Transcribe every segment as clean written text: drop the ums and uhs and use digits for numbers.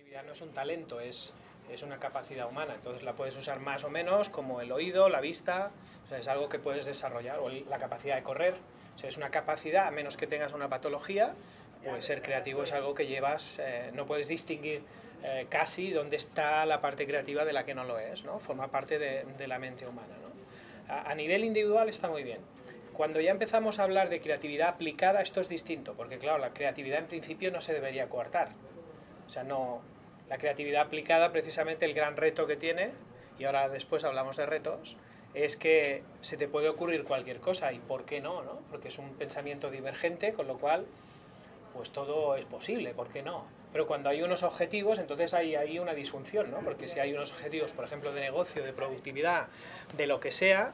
creatividad no es un talento, es una capacidad humana, entonces la puedes usar más o menos, como el oído, la vista, o sea, es algo que puedes desarrollar, o la capacidad de correr, o sea, es una capacidad, a menos que tengas una patología, pues ser creativo es algo que llevas, no puedes distinguir casi dónde está la parte creativa de la que no lo es, ¿no? Forma parte de la mente humana, ¿no? A nivel individual está muy bien. Cuando ya empezamos a hablar de creatividad aplicada, esto es distinto, porque claro, la creatividad en principio no se debería coartar. O sea, no, la creatividad aplicada, precisamente el gran reto que tiene, y ahora después hablamos de retos, es que se te puede ocurrir cualquier cosa, y ¿por qué no, no? Porque es un pensamiento divergente, con lo cual, pues todo es posible, ¿por qué no? Pero cuando hay unos objetivos, entonces hay una disfunción, ¿no? Porque si hay unos objetivos, por ejemplo, de negocio, de productividad, de lo que sea,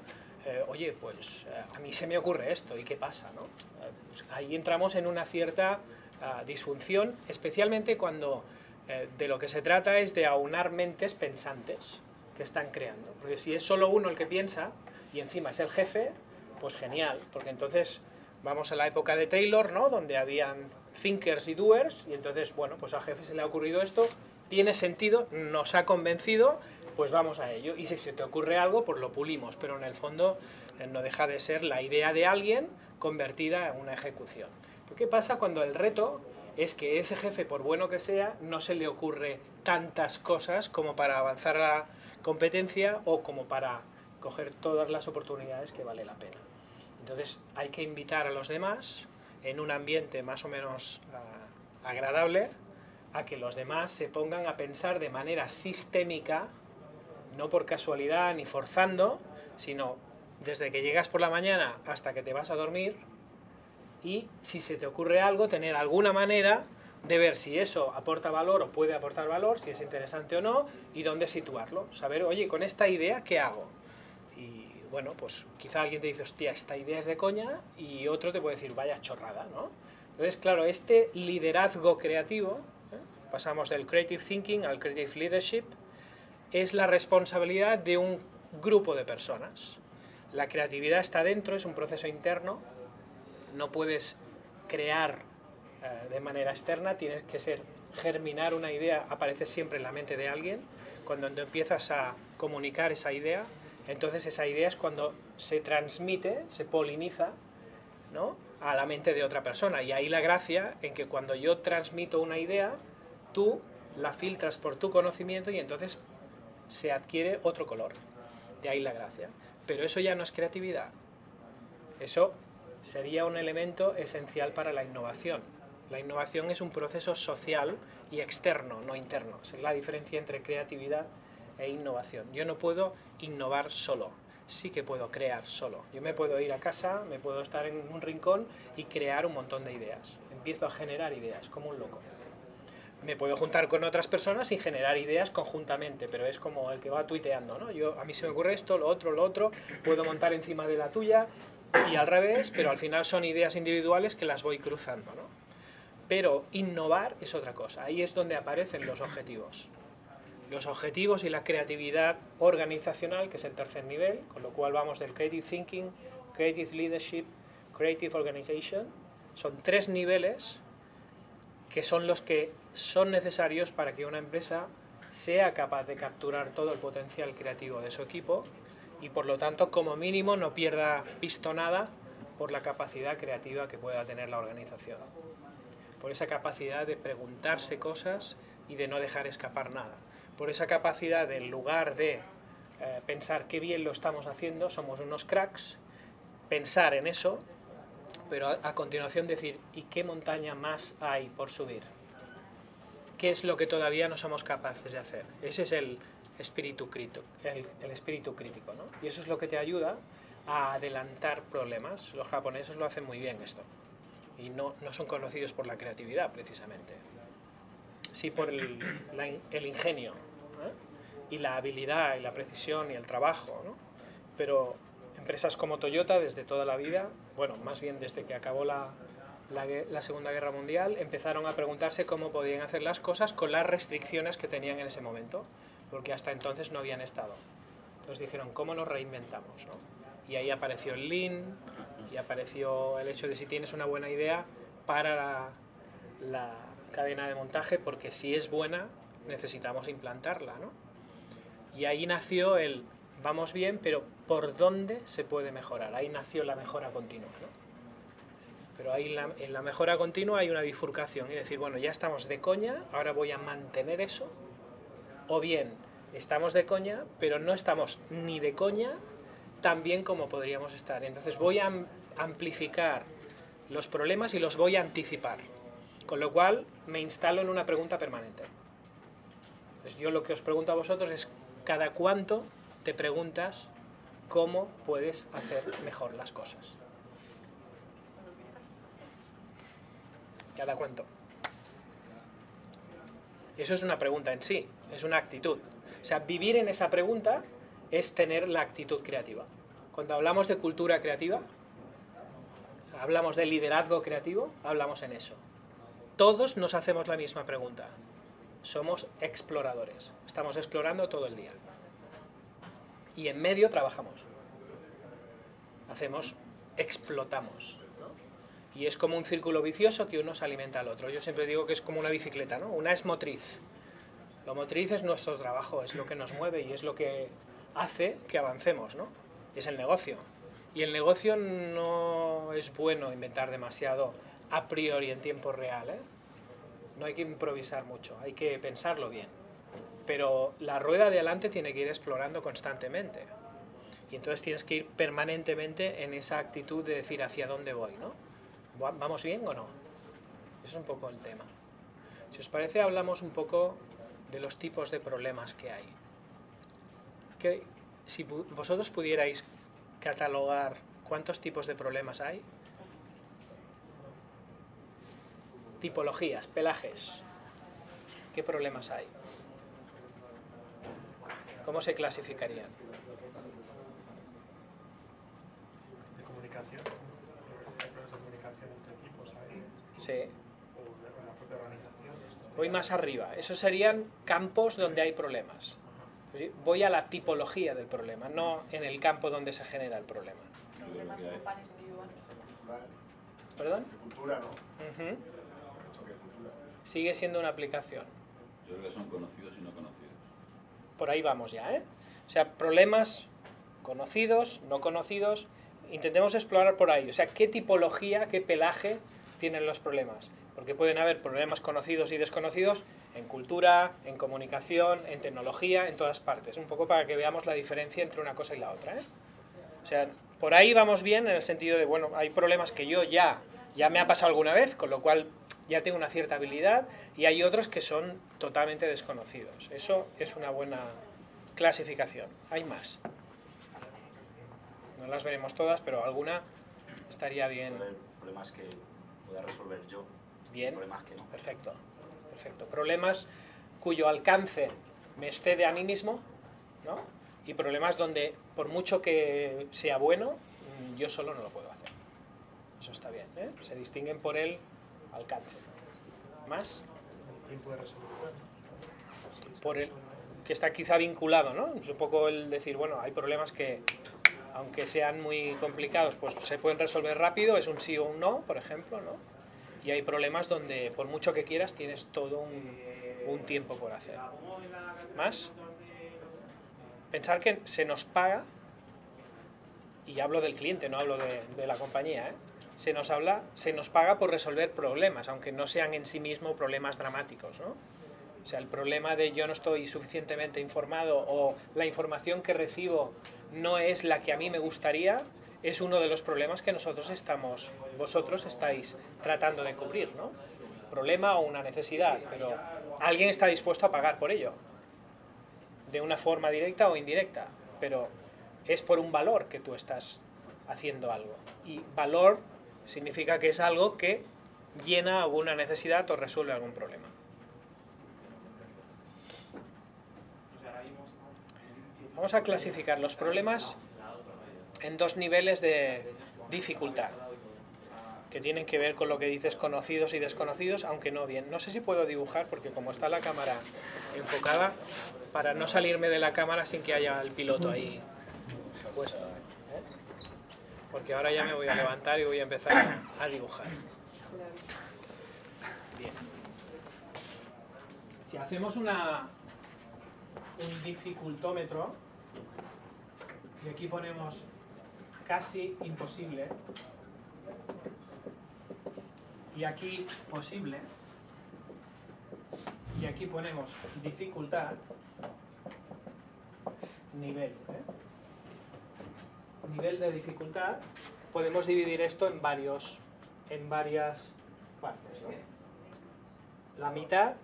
oye, pues a mí se me ocurre esto, ¿y qué pasa, no? Pues ahí entramos en una cierta disfunción, especialmente cuando de lo que se trata es de aunar mentes pensantes que están creando. Porque si es solo uno el que piensa, y encima es el jefe, pues genial, porque entonces vamos a la época de Taylor, ¿no? Donde habían thinkers y doers, y entonces, bueno, pues al jefe se le ha ocurrido esto, tiene sentido, nos ha convencido, pues vamos a ello. Y si se te ocurre algo, pues lo pulimos, pero en el fondo no deja de ser la idea de alguien convertida en una ejecución. ¿Pero qué pasa cuando el reto es que ese jefe, por bueno que sea, no se le ocurre tantas cosas como para avanzar a la competencia o como para coger todas las oportunidades que vale la pena? Entonces hay que invitar a los demás en un ambiente más o menos agradable a que los demás se pongan a pensar de manera sistémica, no por casualidad ni forzando, sino desde que llegas por la mañana hasta que te vas a dormir, y si se te ocurre algo, tener alguna manera de ver si eso aporta valor o puede aportar valor, si es interesante o no, y dónde situarlo. Saber, oye, con esta idea, ¿qué hago? Y bueno, pues quizá alguien te dice, hostia, esta idea es de coña, y otro te puede decir, vaya chorrada, ¿no? Entonces, claro, este liderazgo creativo, pasamos del creative thinking al creative leadership, es la responsabilidad de un grupo de personas. La creatividad está dentro, es un proceso interno, no puedes crear de manera externa, tienes que germinar una idea, aparece siempre en la mente de alguien. Cuando empiezas a comunicar esa idea, entonces esa idea es cuando se transmite, se poliniza, ¿no?, a la mente de otra persona. Y ahí la gracia en que cuando yo transmito una idea, tú la filtras por tu conocimiento y entonces se adquiere otro color. De ahí la gracia. Pero eso ya no es creatividad. Eso sería un elemento esencial para la innovación. La innovación es un proceso social y externo, no interno. Esa es la diferencia entre creatividad e innovación. Yo no puedo innovar solo, sí que puedo crear solo. Yo me puedo ir a casa, me puedo estar en un rincón y crear un montón de ideas. Empiezo a generar ideas, como un loco. Me puedo juntar con otras personas y generar ideas conjuntamente, pero es como el que va tuiteando, ¿no? A mí se me ocurre esto, lo otro, puedo montar encima de la tuya y al revés, pero al final son ideas individuales que las voy cruzando, ¿no? Pero innovar es otra cosa, ahí es donde aparecen los objetivos. Los objetivos y la creatividad organizacional, que es el tercer nivel, con lo cual vamos del Creative Thinking, Creative Leadership, Creative Organization. Son 3 niveles que son los que son necesarios para que una empresa sea capaz de capturar todo el potencial creativo de su equipo y por lo tanto, como mínimo, no pierda pistonada por la capacidad creativa que pueda tener la organización. Por esa capacidad de preguntarse cosas y de no dejar escapar nada. Por esa capacidad de, en lugar de pensar qué bien lo estamos haciendo, somos unos cracks, pensar en eso, pero a continuación decir, ¿y qué montaña más hay por subir? ¿Qué es lo que todavía no somos capaces de hacer? Ese es el espíritu crítico, ¿no? Y eso es lo que te ayuda a adelantar problemas. Los japoneses lo hacen muy bien esto. Y no son conocidos por la creatividad, precisamente. Sí por el ingenio, y la habilidad, y la precisión, y el trabajo, ¿no? Pero empresas como Toyota, desde toda la vida, bueno, más bien desde que acabó la Segunda Guerra Mundial, empezaron a preguntarse cómo podían hacer las cosas con las restricciones que tenían en ese momento, porque hasta entonces no habían estado. Entonces dijeron, ¿cómo nos reinventamos, ¿no? Y ahí apareció el Lean, y apareció el hecho de si tienes una buena idea, para la cadena de montaje, porque si es buena, necesitamos implantarla, ¿no? Y ahí nació el vamos bien, pero ¿por dónde se puede mejorar? Ahí nació la mejora continua, ¿no? Pero ahí en la mejora continua hay una bifurcación, es decir, bueno, ya estamos de coña, ahora voy a mantener eso, o bien estamos de coña, pero no estamos ni de coña tan bien como podríamos estar. Entonces voy a amplificar los problemas y los voy a anticipar, con lo cual me instalo en una pregunta permanente. Entonces yo lo que os pregunto a vosotros es, ¿cada cuánto te preguntas cómo puedes hacer mejor las cosas? ¿Cada cuánto? Eso es una pregunta en sí, es una actitud. O sea, vivir en esa pregunta es tener la actitud creativa. Cuando hablamos de cultura creativa, hablamos de liderazgo creativo, hablamos en eso. Todos nos hacemos la misma pregunta. Somos exploradores. Estamos explorando todo el día. Y en medio trabajamos. Explotamos. ¿No? Y es como un círculo vicioso que uno se alimenta al otro. Yo siempre digo que es como una bicicleta, ¿no? Una es motriz. Lo motriz es nuestro trabajo, es lo que nos mueve y es lo que hace que avancemos, ¿no? Es el negocio. Y el negocio no es bueno inventar demasiado a priori en tiempo real, ¿eh? No hay que improvisar mucho, hay que pensarlo bien. Pero la rueda de adelante tiene que ir explorando constantemente. Y entonces tienes que ir permanentemente en esa actitud de decir hacia dónde voy, ¿no? ¿Vamos bien o no? Eso es un poco el tema. Si os parece, hablamos un poco de los tipos de problemas que hay. Si vosotros pudierais catalogar cuántos tipos de problemas hay, tipologías, pelajes, ¿qué problemas hay? ¿Cómo se clasificarían? De comunicación, hay problemas de comunicación entre equipos ahí, Sí. o de la propia organización. Voy más arriba. Esos serían campos donde hay problemas. Voy a la tipología del problema, no en el campo donde se genera el problema. Problemas grupales individuales. ¿Perdón? Cultura, ¿no? Uh-huh. Choque de cultura. Sigue siendo una aplicación. Yo creo que son conocidos y no conocidos. Por ahí vamos ya, ¿eh? O sea, problemas conocidos, no conocidos. Intentemos explorar por ahí. O sea, ¿qué tipología, qué pelaje tienen los problemas? Porque pueden haber problemas conocidos y desconocidos en cultura, en comunicación, en tecnología, en todas partes. Un poco para que veamos la diferencia entre una cosa y la otra, ¿eh? O sea, por ahí vamos bien en el sentido de, bueno, hay problemas que yo ya me ha pasado alguna vez, con lo cual ya tengo una cierta habilidad, y hay otros que son totalmente desconocidos. Eso es una buena clasificación. Hay más. No las veremos todas, pero alguna estaría bien. Problemas que pueda resolver yo. Bien. Problemas que no. Perfecto. Perfecto. Problemas cuyo alcance me excede a mí mismo, ¿no? Y problemas donde, por mucho que sea bueno, yo solo no lo puedo hacer. Eso está bien, ¿eh? Se distinguen por el alcance. ¿Más? El tiempo de resolución. Por el que está quizá vinculado, ¿no? Es un poco el decir, bueno, hay problemas que, aunque sean muy complicados, pues se pueden resolver rápido, es un sí o un no, por ejemplo, ¿no? Y hay problemas donde, por mucho que quieras, tienes todo un tiempo por hacer. ¿Más? Pensar que se nos paga, y hablo del cliente, no hablo de la compañía, ¿eh? Se nos paga por resolver problemas, aunque no sean en sí mismos problemas dramáticos, ¿no? O sea, el problema de yo no estoy suficientemente informado o la información que recibo no es la que a mí me gustaría, es uno de los problemas que vosotros estáis tratando de cubrir, ¿no? Problema o una necesidad, pero alguien está dispuesto a pagar por ello, de una forma directa o indirecta, pero es por un valor que tú estás haciendo algo. Y valor significa que es algo que llena alguna necesidad o resuelve algún problema. Vamos a clasificar los problemas en dos niveles de dificultad, que tienen que ver con lo que dices conocidos y desconocidos, aunque no bien. No sé si puedo dibujar, porque como está la cámara enfocada, para no salirme de la cámara sin que haya el piloto ahí puesto, ¿eh? Porque ahora ya me voy a levantar y voy a empezar a dibujar. Bien. Si hacemos un dificultómetro, y aquí ponemos casi imposible, y aquí posible, y aquí ponemos dificultad, nivel, nivel de dificultad, podemos dividir esto en varias partes, ¿no? La mitad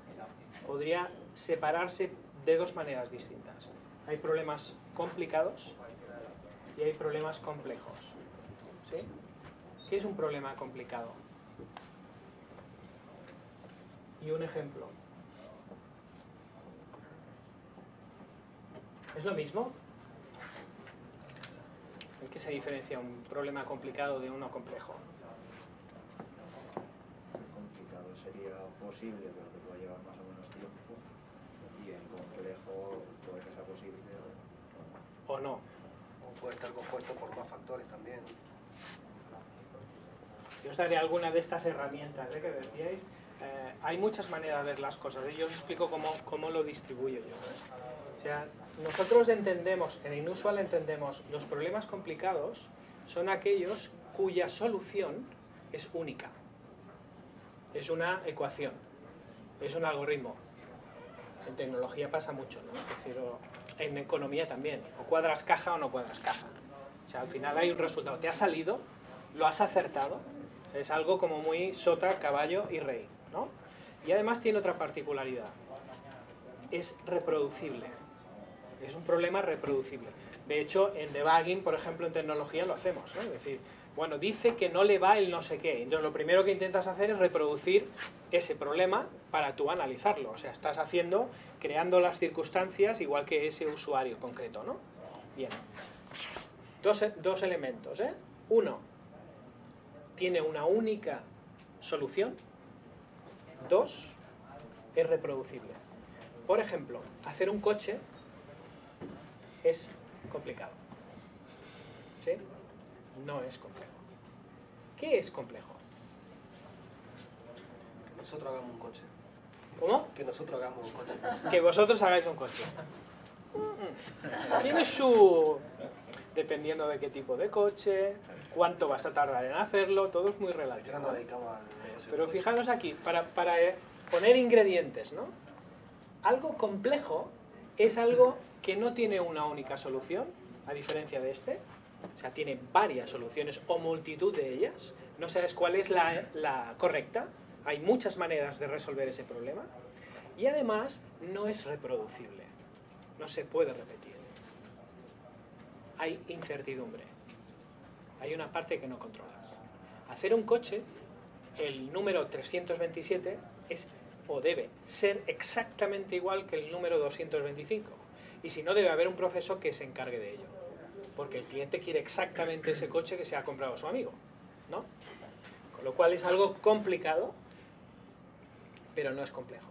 podría separarse de dos maneras distintas. Hay problemas complicados y hay problemas complejos. ¿Sí? ¿Qué es un problema complicado? Y un ejemplo. ¿Es lo mismo? ¿En qué se diferencia un problema complicado de uno complejo? Complicado sería posible, pero te puede llevar más o menos tiempo. Y en complejo puede que sea posible ¿O no? O puede estar compuesto por más factores también. Yo os daré alguna de estas herramientas que decíais. Hay muchas maneras de ver las cosas. Yo os explico cómo lo distribuyo yo. O sea, nosotros entendemos, en Inusual entendemos, los problemas complicados son aquellos cuya solución es única. Es una ecuación, es un algoritmo. En tecnología pasa mucho, ¿no? Es decir, en economía también. O cuadras caja o no cuadras caja. O sea, al final hay un resultado. Te ha salido, lo has acertado. Es algo como muy sota, caballo y rey, ¿no? Y además tiene otra particularidad. Es reproducible. Es un problema reproducible. De hecho, en debugging, por ejemplo, en tecnología lo hacemos, ¿no? Es decir, bueno, dice que no le va el no sé qué. Entonces, lo primero que intentas hacer es reproducir ese problema para tú analizarlo. O sea, estás creando las circunstancias igual que ese usuario concreto, ¿no? Bien. Dos elementos, ¿eh? Uno, tiene una única solución. Dos, es reproducible. Por ejemplo, hacer un coche es complicado. ¿Sí? No es complejo. ¿Qué es complejo? Que nosotros hagamos un coche. ¿Cómo? Que nosotros hagamos un coche. Que vosotros hagáis un coche. Tiene su... Dependiendo de qué tipo de coche, cuánto vas a tardar en hacerlo, todo es muy relativo. Ya nos dedicamos al negocio. Pero del coche. fijaros aquí, para poner ingredientes, ¿no? Algo complejo es algo que no tiene una única solución, a diferencia de este. O sea, tiene varias soluciones o multitud de ellas. No sabes cuál es la correcta. Hay muchas maneras de resolver ese problema. Y además, no es reproducible. No se puede repetir. Hay incertidumbre. Hay una parte que no controlas. Hacer un coche, el número 327 es o debe ser exactamente igual que el número 225. Y si no, debe haber un proceso que se encargue de ello. Porque el cliente quiere exactamente ese coche que se ha comprado su amigo, ¿no? Con lo cual es algo complicado, pero no es complejo.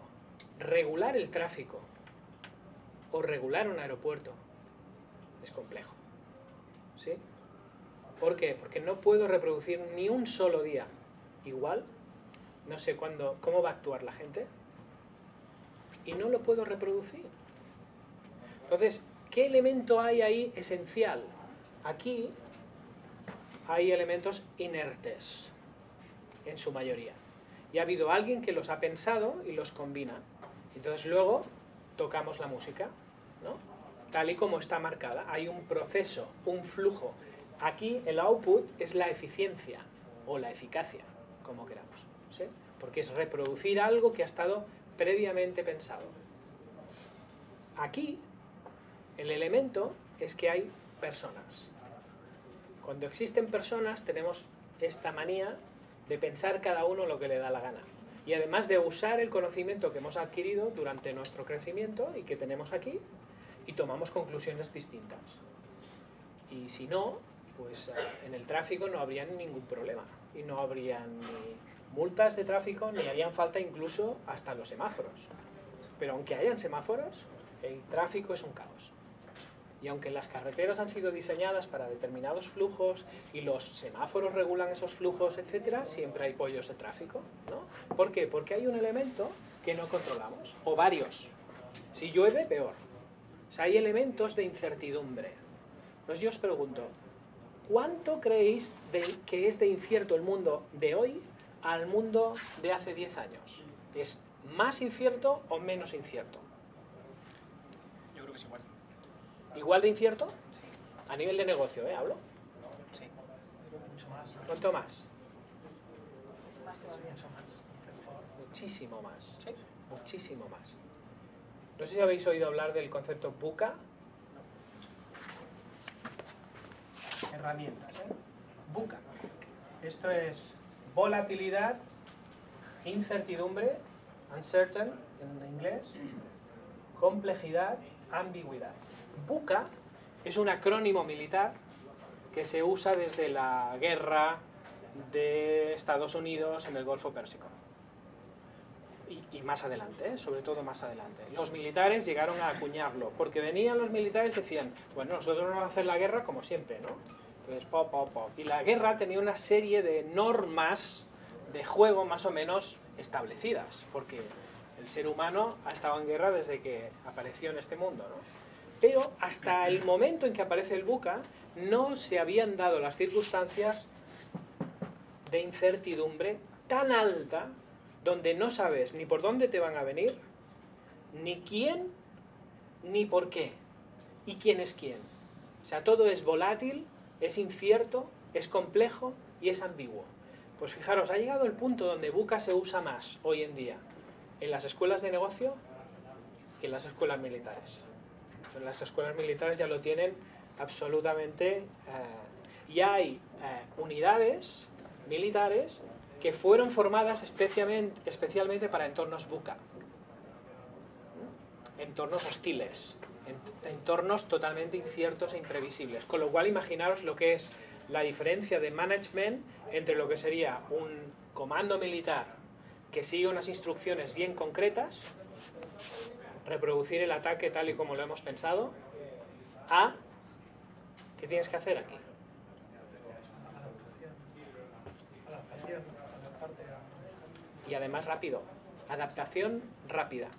Regular el tráfico o regular un aeropuerto es complejo. ¿Sí? ¿Por qué? Porque no puedo reproducir ni un solo día igual. No sé cómo va a actuar la gente. Y no lo puedo reproducir. Entonces, ¿qué elemento hay ahí esencial? Aquí hay elementos inertes, en su mayoría. Y ha habido alguien que los ha pensado y los combina. Entonces luego tocamos la música, ¿no? Tal y como está marcada. Hay un proceso, un flujo. Aquí el output es la eficiencia o la eficacia, como queramos, ¿sí? Porque es reproducir algo que ha estado previamente pensado. Aquí el elemento es que hay personas. Cuando existen personas tenemos esta manía de pensar cada uno lo que le da la gana. Y además de usar el conocimiento que hemos adquirido durante nuestro crecimiento y que tenemos aquí, y tomamos conclusiones distintas. Y si no, pues en el tráfico no habría ningún problema. Y no habrían ni multas de tráfico, ni harían falta incluso hasta los semáforos. Pero aunque hayan semáforos, el tráfico es un caos. Y aunque las carreteras han sido diseñadas para determinados flujos y los semáforos regulan esos flujos, etcétera, siempre hay pollos de tráfico, ¿no? ¿Por qué? Porque hay un elemento que no controlamos, o varios. Si llueve, peor. O sea, hay elementos de incertidumbre. Entonces yo os pregunto, ¿cuánto creéis que es de incierto el mundo de hoy al mundo de hace 10 años? ¿Es más incierto o menos incierto? Yo creo que es igual. ¿Igual de incierto? A nivel de negocio, ¿hablo? Sí. Creo que mucho más, ¿no? ¿Cuánto más? Mucho más. Muchísimo más. ¿Sí? Muchísimo más. No sé si habéis oído hablar del concepto VUCA. Herramientas, VUCA. Esto es volatilidad, incertidumbre, uncertain en inglés, complejidad, ambigüedad. VUCA es un acrónimo militar que se usa desde la guerra de Estados Unidos en el Golfo Pérsico. Y más adelante, sobre todo más adelante. Los militares llegaron a acuñarlo, porque venían los militares y decían, bueno, nosotros vamos a hacer la guerra como siempre, ¿no? Entonces, pop, pop, pop. Y la guerra tenía una serie de normas de juego más o menos establecidas, porque el ser humano ha estado en guerra desde que apareció en este mundo, ¿no? Pero hasta el momento en que aparece el VUCA, no se habían dado las circunstancias de incertidumbre tan alta, donde no sabes ni por dónde te van a venir, ni quién, ni por qué, y quién es quién. O sea, todo es volátil, es incierto, es complejo y es ambiguo. Pues fijaros, ha llegado el punto donde VUCA se usa más hoy en día en las escuelas de negocio que en las escuelas militares. En las escuelas militares ya lo tienen absolutamente... y hay unidades militares que fueron formadas especialmente para entornos VUCA. Entornos hostiles, entornos totalmente inciertos e imprevisibles. Con lo cual, imaginaros lo que es la diferencia de management entre lo que sería un comando militar que sigue unas instrucciones bien concretas, reproducir el ataque tal y como lo hemos pensado, a ¿qué tienes que hacer aquí? Adaptarte a... Y además rápido, adaptación rápida.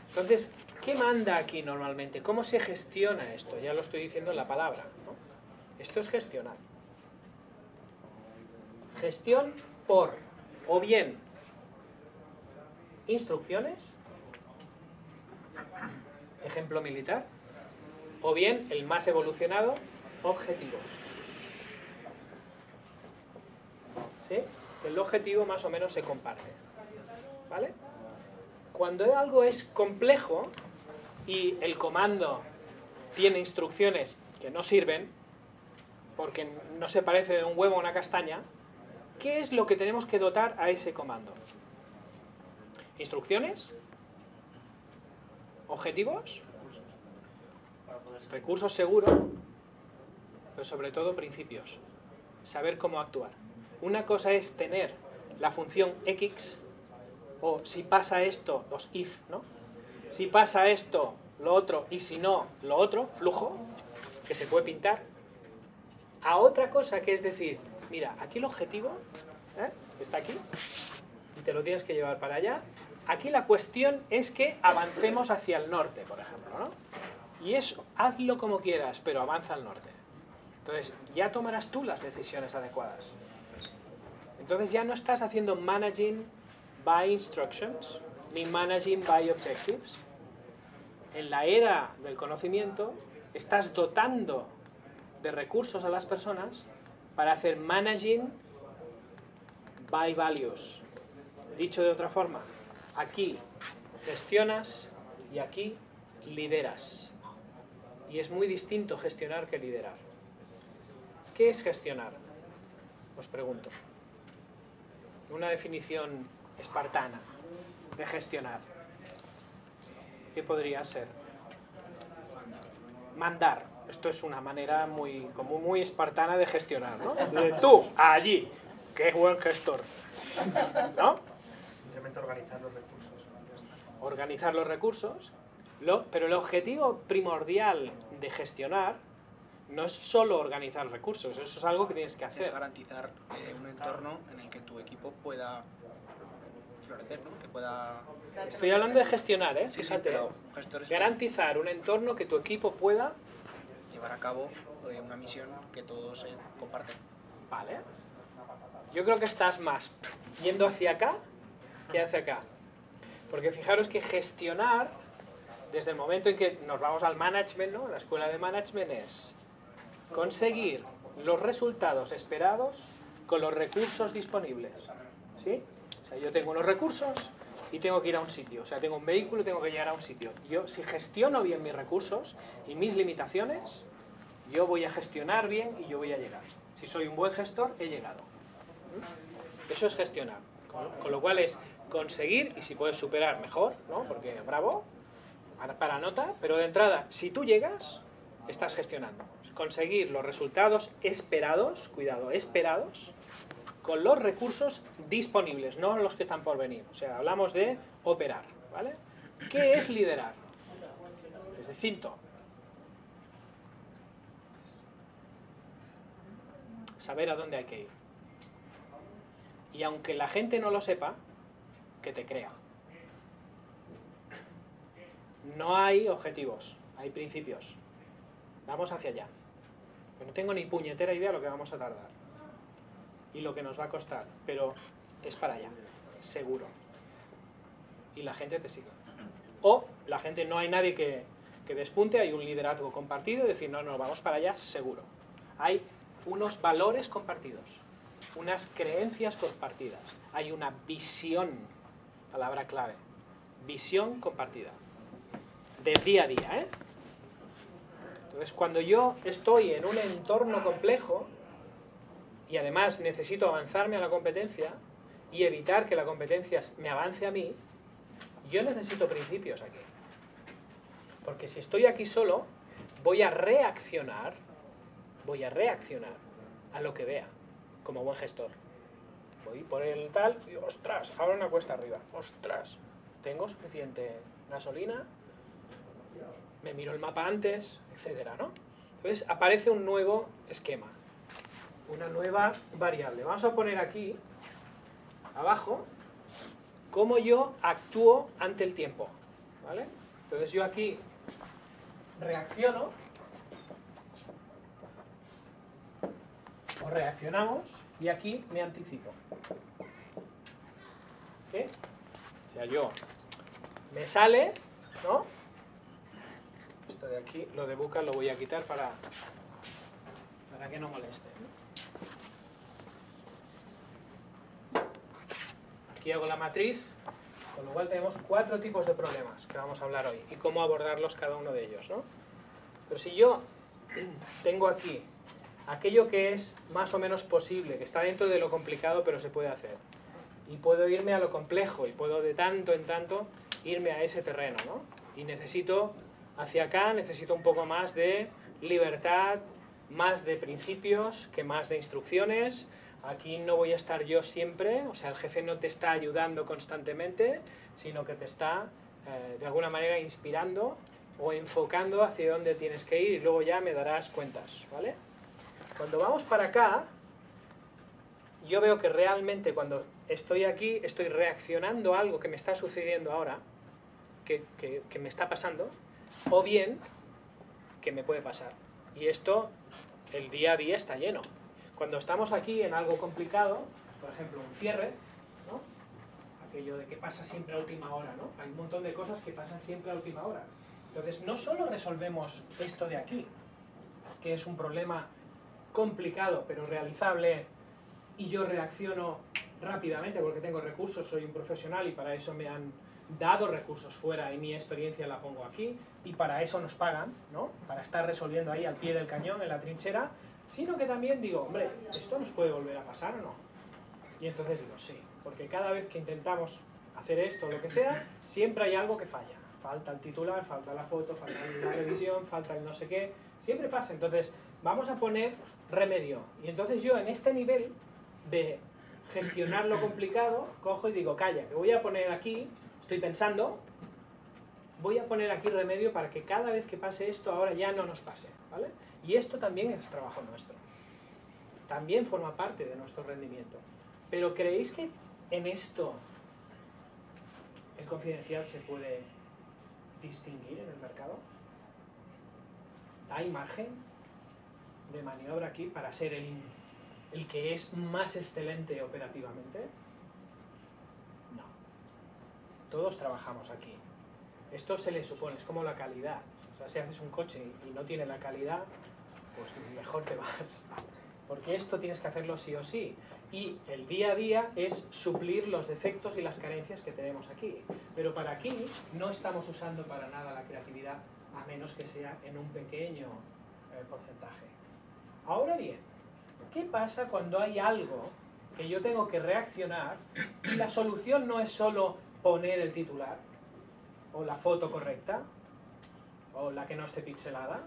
Entonces, ¿qué manda aquí normalmente? ¿Cómo se gestiona esto? Ya lo estoy diciendo en la palabra, ¿no? Esto es gestionar. Gestión por, o bien, instrucciones, ejemplo militar, o bien, el más evolucionado, objetivos. ¿Sí? El objetivo más o menos se comparte. ¿Vale? Cuando algo es complejo y el comando tiene instrucciones que no sirven, porque no se parece de un huevo a una castaña, ¿qué es lo que tenemos que dotar a ese comando? ¿Instrucciones? ¿Objetivos? Recursos seguros, pero sobre todo principios. Saber cómo actuar. Una cosa es tener la función X, o si pasa esto, los if, ¿no? Si pasa esto, lo otro, y si no, lo otro, flujo, que se puede pintar. A otra cosa que es decir, mira, aquí el objetivo, está aquí, y te lo tienes que llevar para allá. Aquí la cuestión es que avancemos hacia el norte, por ejemplo, ¿no? Y eso, hazlo como quieras, pero avanza al norte. Entonces, ya tomarás tú las decisiones adecuadas. Entonces ya no estás haciendo managing by instructions, ni managing by objectives. En la era del conocimiento, estás dotando de recursos a las personas para hacer managing by values. Dicho de otra forma, aquí gestionas y aquí lideras. Y es muy distinto gestionar que liderar. ¿Qué es gestionar? Os pregunto. Una definición espartana de gestionar. ¿Qué podría ser? Mandar. Esto es una manera muy espartana de gestionar, ¿no? Tú, allí. ¡Qué buen gestor! ¿No? Simplemente organizar los recursos. Organizar los recursos. Pero el objetivo primordial de gestionar no es solo organizar recursos, eso es algo que tienes que hacer. Es garantizar un entorno en el que tu equipo pueda florecer, ¿no? Que pueda... Estoy hablando de gestionar, ¿eh? Sí, sí, Fíjate. pero un gestor es Garantizar un entorno que tu equipo pueda... llevar a cabo una misión que todos comparten. Vale. Yo creo que estás más yendo hacia acá que hacia acá. Porque fijaros que gestionar, desde el momento en que nos vamos al management, ¿no? La escuela de management es conseguir los resultados esperados con los recursos disponibles. ¿Sí? O sea, yo tengo unos recursos y tengo que ir a un sitio. O sea, tengo un vehículo y tengo que llegar a un sitio. Yo, si gestiono bien mis recursos y mis limitaciones, yo voy a gestionar bien y yo voy a llegar. Si soy un buen gestor, he llegado. Eso es gestionar. Con lo cual es conseguir, y si puedes superar, mejor, ¿no? Porque bravo, para nota, pero de entrada, si tú llegas, estás gestionando. Conseguir los resultados esperados, cuidado, esperados, con los recursos disponibles, no los que están por venir. O sea, hablamos de operar, ¿vale? ¿Qué es liderar? Es distinto. Saber a dónde hay que ir. Y aunque la gente no lo sepa, que te crea. No hay objetivos, hay principios. Vamos hacia allá. Yo no tengo ni puñetera idea de lo que vamos a tardar y lo que nos va a costar, pero es para allá, seguro. Y la gente te sigue. O la gente, no hay nadie que despunte, hay un liderazgo compartido y decir, no, vamos para allá, seguro. Hay unos valores compartidos, unas creencias compartidas, hay una visión, palabra clave, visión compartida, del día a día, ¿eh? Entonces, cuando yo estoy en un entorno complejo y además necesito avanzarme a la competencia y evitar que la competencia me avance a mí, yo necesito principios aquí. Porque si estoy aquí solo, voy a reaccionar a lo que vea, como buen gestor. Voy por el tal y ostras, ahora una cuesta arriba, ostras, ¿tengo suficiente gasolina? Me miro el mapa antes, etcétera, ¿no? Entonces aparece un nuevo esquema, una nueva variable. Vamos a poner aquí, abajo, cómo yo actúo ante el tiempo, ¿vale? Entonces yo aquí reacciono, o reaccionamos, y aquí me anticipo. ¿Sí? O sea, yo me sale, ¿no? Esto de aquí, lo de buca lo voy a quitar para que no moleste. Aquí hago la matriz, con lo cual tenemos 4 tipos de problemas que vamos a hablar hoy y cómo abordarlos cada uno de ellos, ¿no? Pero si yo tengo aquí aquello que es más o menos posible, que está dentro de lo complicado pero se puede hacer, y puedo irme a lo complejo y puedo de tanto en tanto irme a ese terreno, ¿no? Y necesito hacia acá, necesito un poco más de libertad, más de principios que más de instrucciones. Aquí no voy a estar yo siempre, o sea, el jefe no te está ayudando constantemente, sino que te está de alguna manera inspirando o enfocando hacia dónde tienes que ir y luego ya me darás cuentas, ¿vale? Cuando vamos para acá, yo veo que realmente cuando estoy aquí estoy reaccionando a algo que me está sucediendo ahora, que me está pasando, o bien que me puede pasar. Y esto, el día a día está lleno. Cuando estamos aquí en algo complicado, por ejemplo, un cierre, ¿no? Aquello de que pasa siempre a última hora, ¿no? Hay un montón de cosas que pasan siempre a última hora. Entonces, no solo resolvemos esto de aquí, que es un problema complicado pero realizable, y yo reacciono rápidamente porque tengo recursos, soy un profesional y para eso me han dado recursos fuera y mi experiencia la pongo aquí, y para eso nos pagan, ¿no? Para estar resolviendo ahí al pie del cañón, en la trinchera, sino que también digo, hombre, ¿esto nos puede volver a pasar o no? Y entonces digo, sí, porque cada vez que intentamos hacer esto o lo que sea, siempre hay algo que falla. Falta el titular, falta la foto, falta la revisión, falta el no sé qué, siempre pasa. Entonces, vamos a poner remedio. Y entonces yo en este nivel de gestionar lo complicado, cojo y digo, calla, que voy a poner aquí, estoy pensando, voy a poner aquí remedio para que cada vez que pase esto ahora ya no nos pase, ¿vale? Y esto también es trabajo nuestro. También forma parte de nuestro rendimiento. Pero ¿creéis que en esto ¿El confidencial se puede distinguir en el mercado? ¿Hay margen de maniobra aquí para ser el que es más excelente operativamente? No. Todos trabajamos aquí. Esto se le supone, es como la calidad. O sea, si haces un coche y no tiene la calidad, pues mejor te vas. Porque esto tienes que hacerlo sí o sí. Y el día a día es suplir los defectos y las carencias que tenemos aquí. Pero para aquí no estamos usando para nada la creatividad, a menos que sea en un pequeño porcentaje. Ahora bien, ¿qué pasa cuando hay algo que yo tengo que reaccionar y la solución no es solo poner el titular, o la foto correcta, o la que no esté pixelada,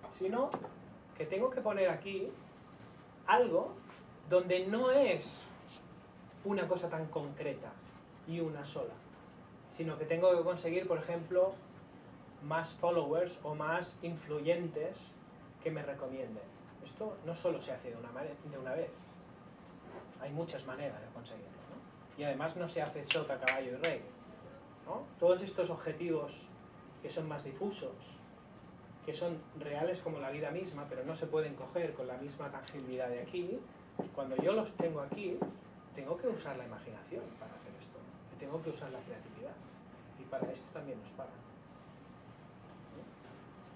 sino que tengo que poner aquí algo donde no es una cosa tan concreta y una sola, sino que tengo que conseguir, por ejemplo, más followers o más influyentes que me recomienden. Esto no solo se hace de una vez, hay muchas maneras de conseguirlo, ¿no? Y además no se hace sota, caballo y rey, ¿no? Todos estos objetivos que son más difusos, que son reales como la vida misma, pero no se pueden coger con la misma tangibilidad de aquí, cuando yo los tengo aquí, tengo que usar la imaginación para hacer esto, tengo que usar la creatividad, y para esto también nos pagan.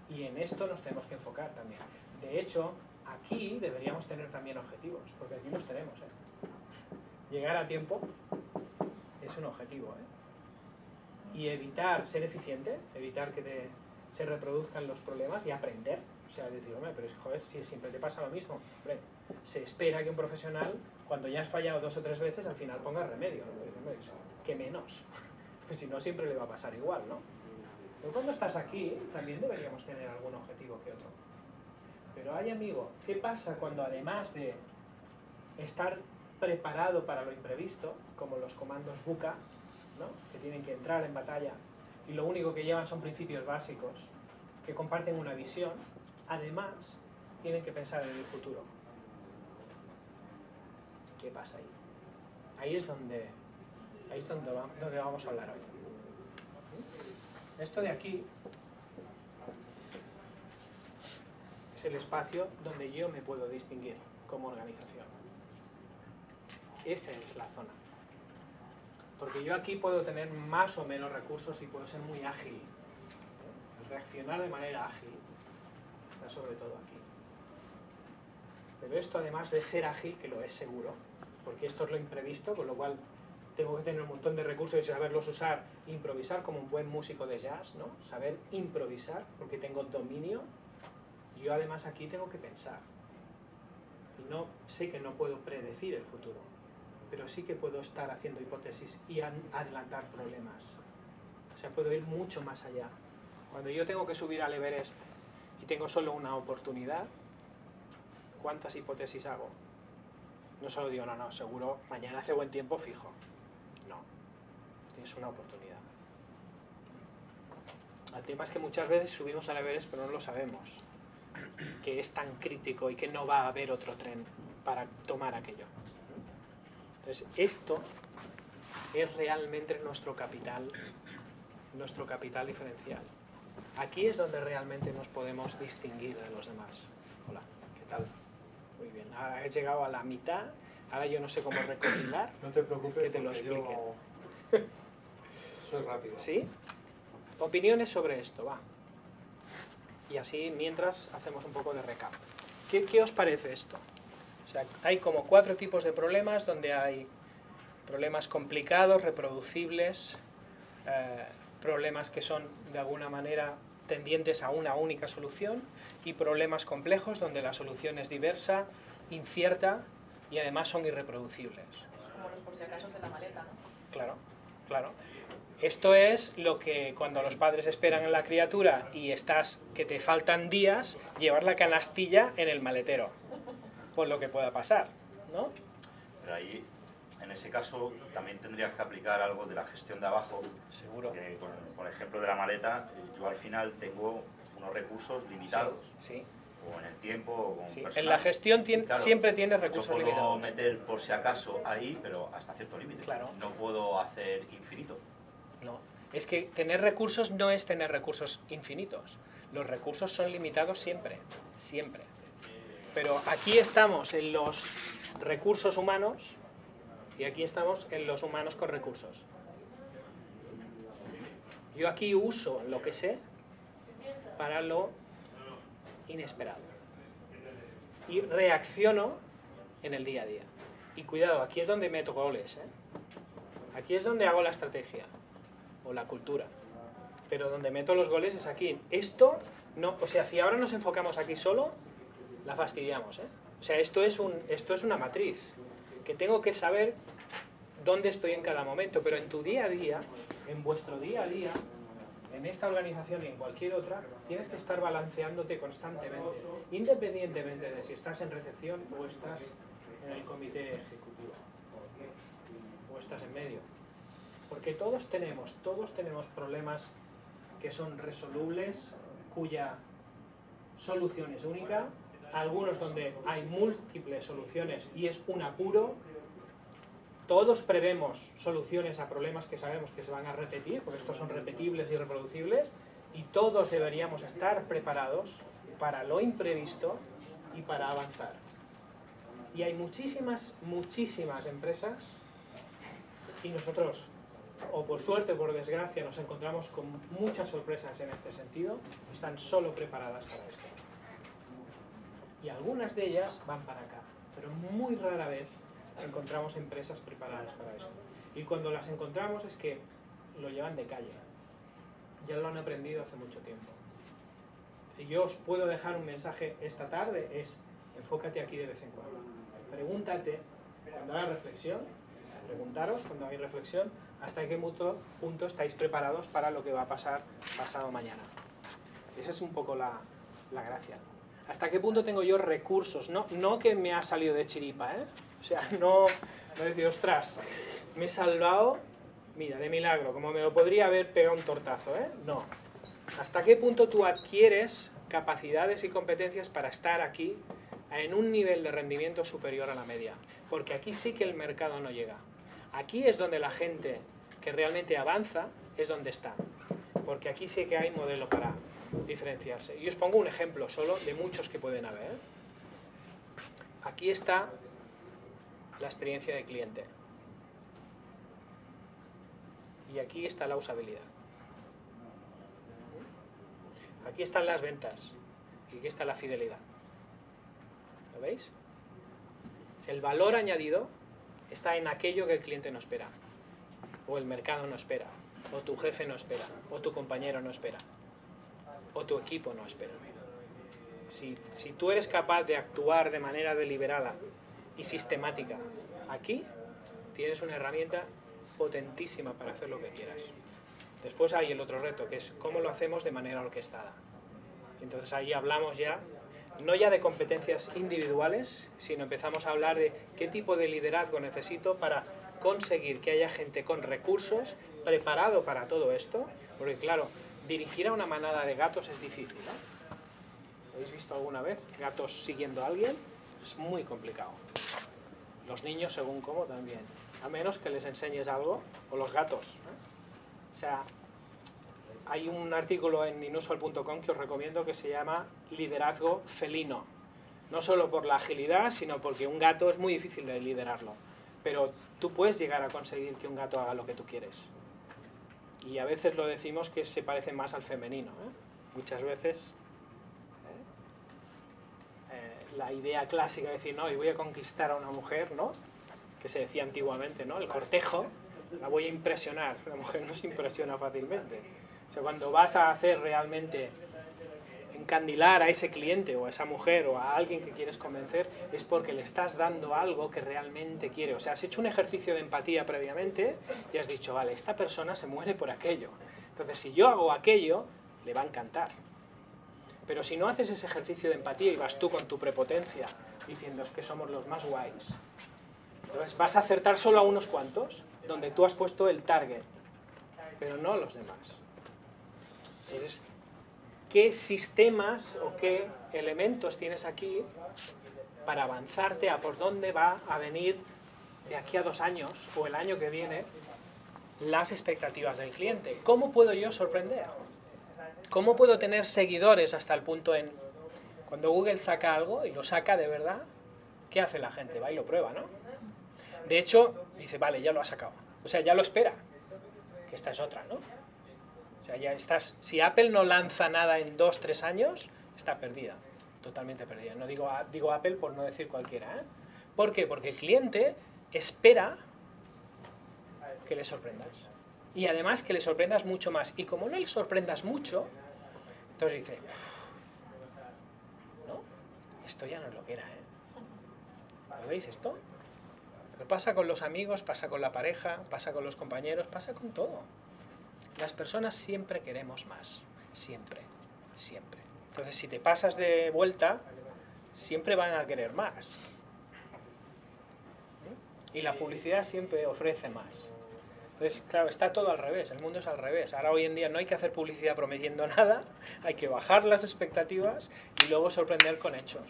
Y en esto nos tenemos que enfocar también. De hecho, aquí deberíamos tener también objetivos, porque aquí los tenemos, ¿eh? Llegar a tiempo es un objetivo, ¿eh? Y evitar ser eficiente, evitar que se reproduzcan los problemas y aprender. O sea, decir, hombre, pero es que, joder, si siempre te pasa lo mismo. Hombre, se espera que un profesional, cuando ya has fallado 2 o 3 veces, al final ponga remedio, ¿no? Hombre, ¿qué menos? Pues si no, siempre le va a pasar igual, ¿no? Pero cuando estás aquí, también deberíamos tener algún objetivo que otro. Pero hay, amigo, ¿qué pasa cuando además de estar preparado para lo imprevisto, como los comandos BUCA, ¿no? Que tienen que entrar en batalla y lo único que llevan son principios básicos que comparten una visión, además tienen que pensar en el futuro? ¿Qué pasa ahí? Ahí es donde vamos a hablar hoy. Esto de aquí es el espacio donde yo me puedo distinguir como organización. Esa es la zona. Porque yo aquí puedo tener más o menos recursos y puedo ser muy ágil. Reaccionar de manera ágil está sobre todo aquí. Pero esto, además de ser ágil, que lo es seguro, porque esto es lo imprevisto, con lo cual tengo que tener un montón de recursos y saberlos usar, improvisar como un buen músico de jazz, ¿no? Saber improvisar, porque tengo dominio. Yo además aquí tengo que pensar. Y no sé que no puedo predecir el futuro, pero sí que puedo estar haciendo hipótesis y adelantar problemas. O sea, puedo ir mucho más allá. Cuando yo tengo que subir al Everest y tengo solo una oportunidad, ¿cuántas hipótesis hago? No solo digo, no, seguro mañana hace buen tiempo fijo. No, tienes una oportunidad. El tema es que muchas veces subimos al Everest pero no lo sabemos, que es tan crítico y que no va a haber otro tren para tomar aquello. Entonces, esto es realmente nuestro capital diferencial. Aquí es donde realmente nos podemos distinguir de los demás. Hola, ¿qué tal? Muy bien, ahora he llegado a la mitad, ahora yo no sé cómo recopilar. No te preocupes, que te lo porque explique. yo soy rápido. ¿Sí? Opiniones sobre esto, va. Y así, mientras, hacemos un poco de recap. ¿Qué os parece esto? O sea, hay como 4 tipos de problemas, donde hay problemas complicados, reproducibles, problemas que son de alguna manera tendientes a una única solución, y problemas complejos donde la solución es diversa, incierta y además son irreproducibles. Como los por si acaso de la maleta, ¿no? Claro, claro. Esto es lo que cuando los padres esperan en la criatura y estás que te faltan días, llevar la canastilla en el maletero, por lo que pueda pasar, ¿no? Pero ahí, en ese caso, también tendrías que aplicar algo de la gestión de abajo. Seguro. Que, por ejemplo, de la maleta, yo al final tengo unos recursos limitados. Sí. O en el tiempo, o con Sí. personal. En la gestión Claro, siempre tienes recursos yo puedo limitados. meter por si acaso ahí, pero hasta cierto límite. Claro. No puedo hacer infinito. Es que tener recursos no es tener recursos infinitos. Los recursos son limitados siempre, siempre. Pero aquí estamos en los recursos humanos y aquí estamos en los humanos con recursos. Yo aquí uso lo que sé para lo inesperado. Y reacciono en el día a día. Y cuidado, aquí es donde meto goles, ¿eh? Aquí es donde hago la estrategia o la cultura. Pero donde meto los goles es aquí. Esto no, o sea, si ahora nos enfocamos aquí solo, la fastidiamos, ¿eh? O sea, esto es una matriz, que tengo que saber dónde estoy en cada momento, pero en tu día a día, en vuestro día a día, en esta organización y en cualquier otra, tienes que estar balanceándote constantemente, independientemente de si estás en recepción o estás en el comité ejecutivo, o estás en medio. Porque todos tenemos problemas que son resolubles, cuya solución es única, algunos donde hay múltiples soluciones y es un apuro. Todos prevemos soluciones a problemas que sabemos que se van a repetir, porque estos son repetibles y reproducibles, y todos deberíamos estar preparados para lo imprevisto y para avanzar. Y hay muchísimas empresas, y nosotros, o por suerte o por desgracia, nos encontramos con muchas sorpresas en este sentido, están solo preparadas para esto. Y algunas de ellas van para acá, pero muy rara vez encontramos empresas preparadas para esto. Y cuando las encontramos es que lo llevan de calle. Ya lo han aprendido hace mucho tiempo. Si yo os puedo dejar un mensaje esta tarde es: enfócate aquí de vez en cuando. Pregúntate, cuando hagas reflexión, preguntaros cuando hagáis reflexión, hasta qué punto estáis preparados para lo que va a pasar pasado mañana. Esa es un poco la gracia. ¿Hasta qué punto tengo yo recursos? No que me ha salido de chiripa, ¿eh? O sea, no decir, ostras, me he salvado, mira, de milagro, como me lo podría haber pegado un tortazo, ¿eh? No. ¿Hasta qué punto tú adquieres capacidades y competencias para estar aquí en un nivel de rendimiento superior a la media? Porque aquí sí que el mercado no llega. Aquí es donde la gente que realmente avanza es donde está. Porque aquí sí que hay modelo para diferenciarse. Y os pongo un ejemplo solo de muchos que pueden haber. Aquí está la experiencia de cliente. Y aquí está la usabilidad. Aquí están las ventas. Y aquí está la fidelidad. ¿Lo veis? El valor añadido está en aquello que el cliente no espera. O el mercado no espera. O tu jefe no espera. O tu compañero no espera. O tu equipo no espera. Si tú eres capaz de actuar de manera deliberada y sistemática aquí, tienes una herramienta potentísima para hacer lo que quieras. Después hay el otro reto, que es cómo lo hacemos de manera orquestada. Entonces ahí hablamos ya, no ya de competencias individuales, sino empezamos a hablar de qué tipo de liderazgo necesito para conseguir que haya gente con recursos preparado para todo esto, porque claro, dirigir a una manada de gatos es difícil, ¿no? ¿Habéis visto alguna vez gatos siguiendo a alguien? Es muy complicado. Los niños, según cómo, también. A menos que les enseñes algo, o los gatos, ¿eh? O sea, hay un artículo en inusual.com que os recomiendo que se llama Liderazgo felino. No solo por la agilidad, sino porque un gato es muy difícil de liderarlo. Pero tú puedes llegar a conseguir que un gato haga lo que tú quieres. Y a veces lo decimos que se parece más al femenino, ¿eh? Muchas veces la idea clásica de decir, no, y voy a conquistar a una mujer, ¿no? Que se decía antiguamente, ¿no? El cortejo, la voy a impresionar. La mujer no se impresiona fácilmente. O sea, cuando vas a hacer realmente encandilar a ese cliente o a esa mujer o a alguien que quieres convencer, es porque le estás dando algo que realmente quiere. O sea, has hecho un ejercicio de empatía previamente y has dicho, vale, esta persona se muere por aquello. Entonces, si yo hago aquello, le va a encantar. Pero si no haces ese ejercicio de empatía y vas tú con tu prepotencia diciendo es que somos los más guays, entonces vas a acertar solo a unos cuantos, donde tú has puesto el target, pero no los demás. Entonces, ¿qué sistemas o qué elementos tienes aquí para avanzarte a por dónde va a venir de aquí a 2 años o el año que viene las expectativas del cliente. ¿Cómo puedo yo sorprender? ¿Cómo puedo tener seguidores hasta el punto en... Cuando Google saca algo, y lo saca de verdad, ¿qué hace la gente? Va y lo prueba, ¿no? De hecho, dice, vale, ya lo ha sacado. O sea, ya lo espera. Que esta es otra, ¿no? O sea, ya estás... Si Apple no lanza nada en 2-3 años, está perdida. Totalmente perdida. No digo Apple por no decir cualquiera, ¿eh? ¿Por qué? Porque el cliente espera que le sorprendas. Y además que le sorprendas mucho más. Y como no le sorprendas mucho, entonces dice, ¿no? Esto ya no es lo que era, ¿eh? ¿Lo veis esto? Pero pasa con los amigos, pasa con la pareja, pasa con los compañeros, pasa con todo. Las personas siempre queremos más. Siempre. Siempre. Entonces, si te pasas de vuelta, siempre van a querer más. Y la publicidad siempre ofrece más. Entonces, claro, está todo al revés, el mundo es al revés. Ahora hoy en día no hay que hacer publicidad prometiendo nada, hay que bajar las expectativas y luego sorprender con hechos.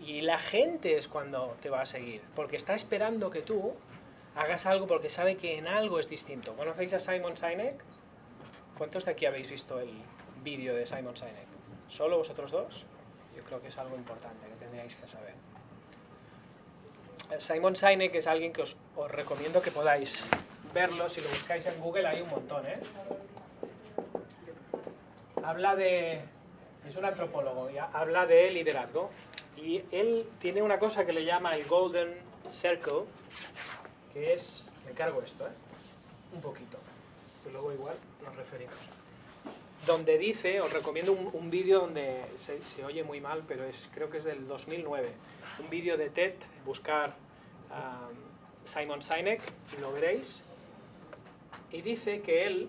Y la gente es cuando te va a seguir, porque está esperando que tú hagas algo porque sabe que en algo es distinto. ¿Conocéis a Simon Sinek? ¿Cuántos de aquí habéis visto el vídeo de Simon Sinek? ¿Solo vosotros dos? Yo creo que es algo importante que tendríais que saber. Simon Sinek es alguien que os recomiendo que podáis verlo. Si lo buscáis en Google hay un montón, ¿eh? Habla de... es un antropólogo y habla de liderazgo. Y él tiene una cosa que le llama el Golden Circle, que es... me cargo esto, ¿eh? Un poquito. Que luego igual nos referimos. Donde dice, os recomiendo un vídeo donde se oye muy mal, pero creo que es del 2009. Un vídeo de TED, buscar Simon Sinek, y lo veréis. Y dice que él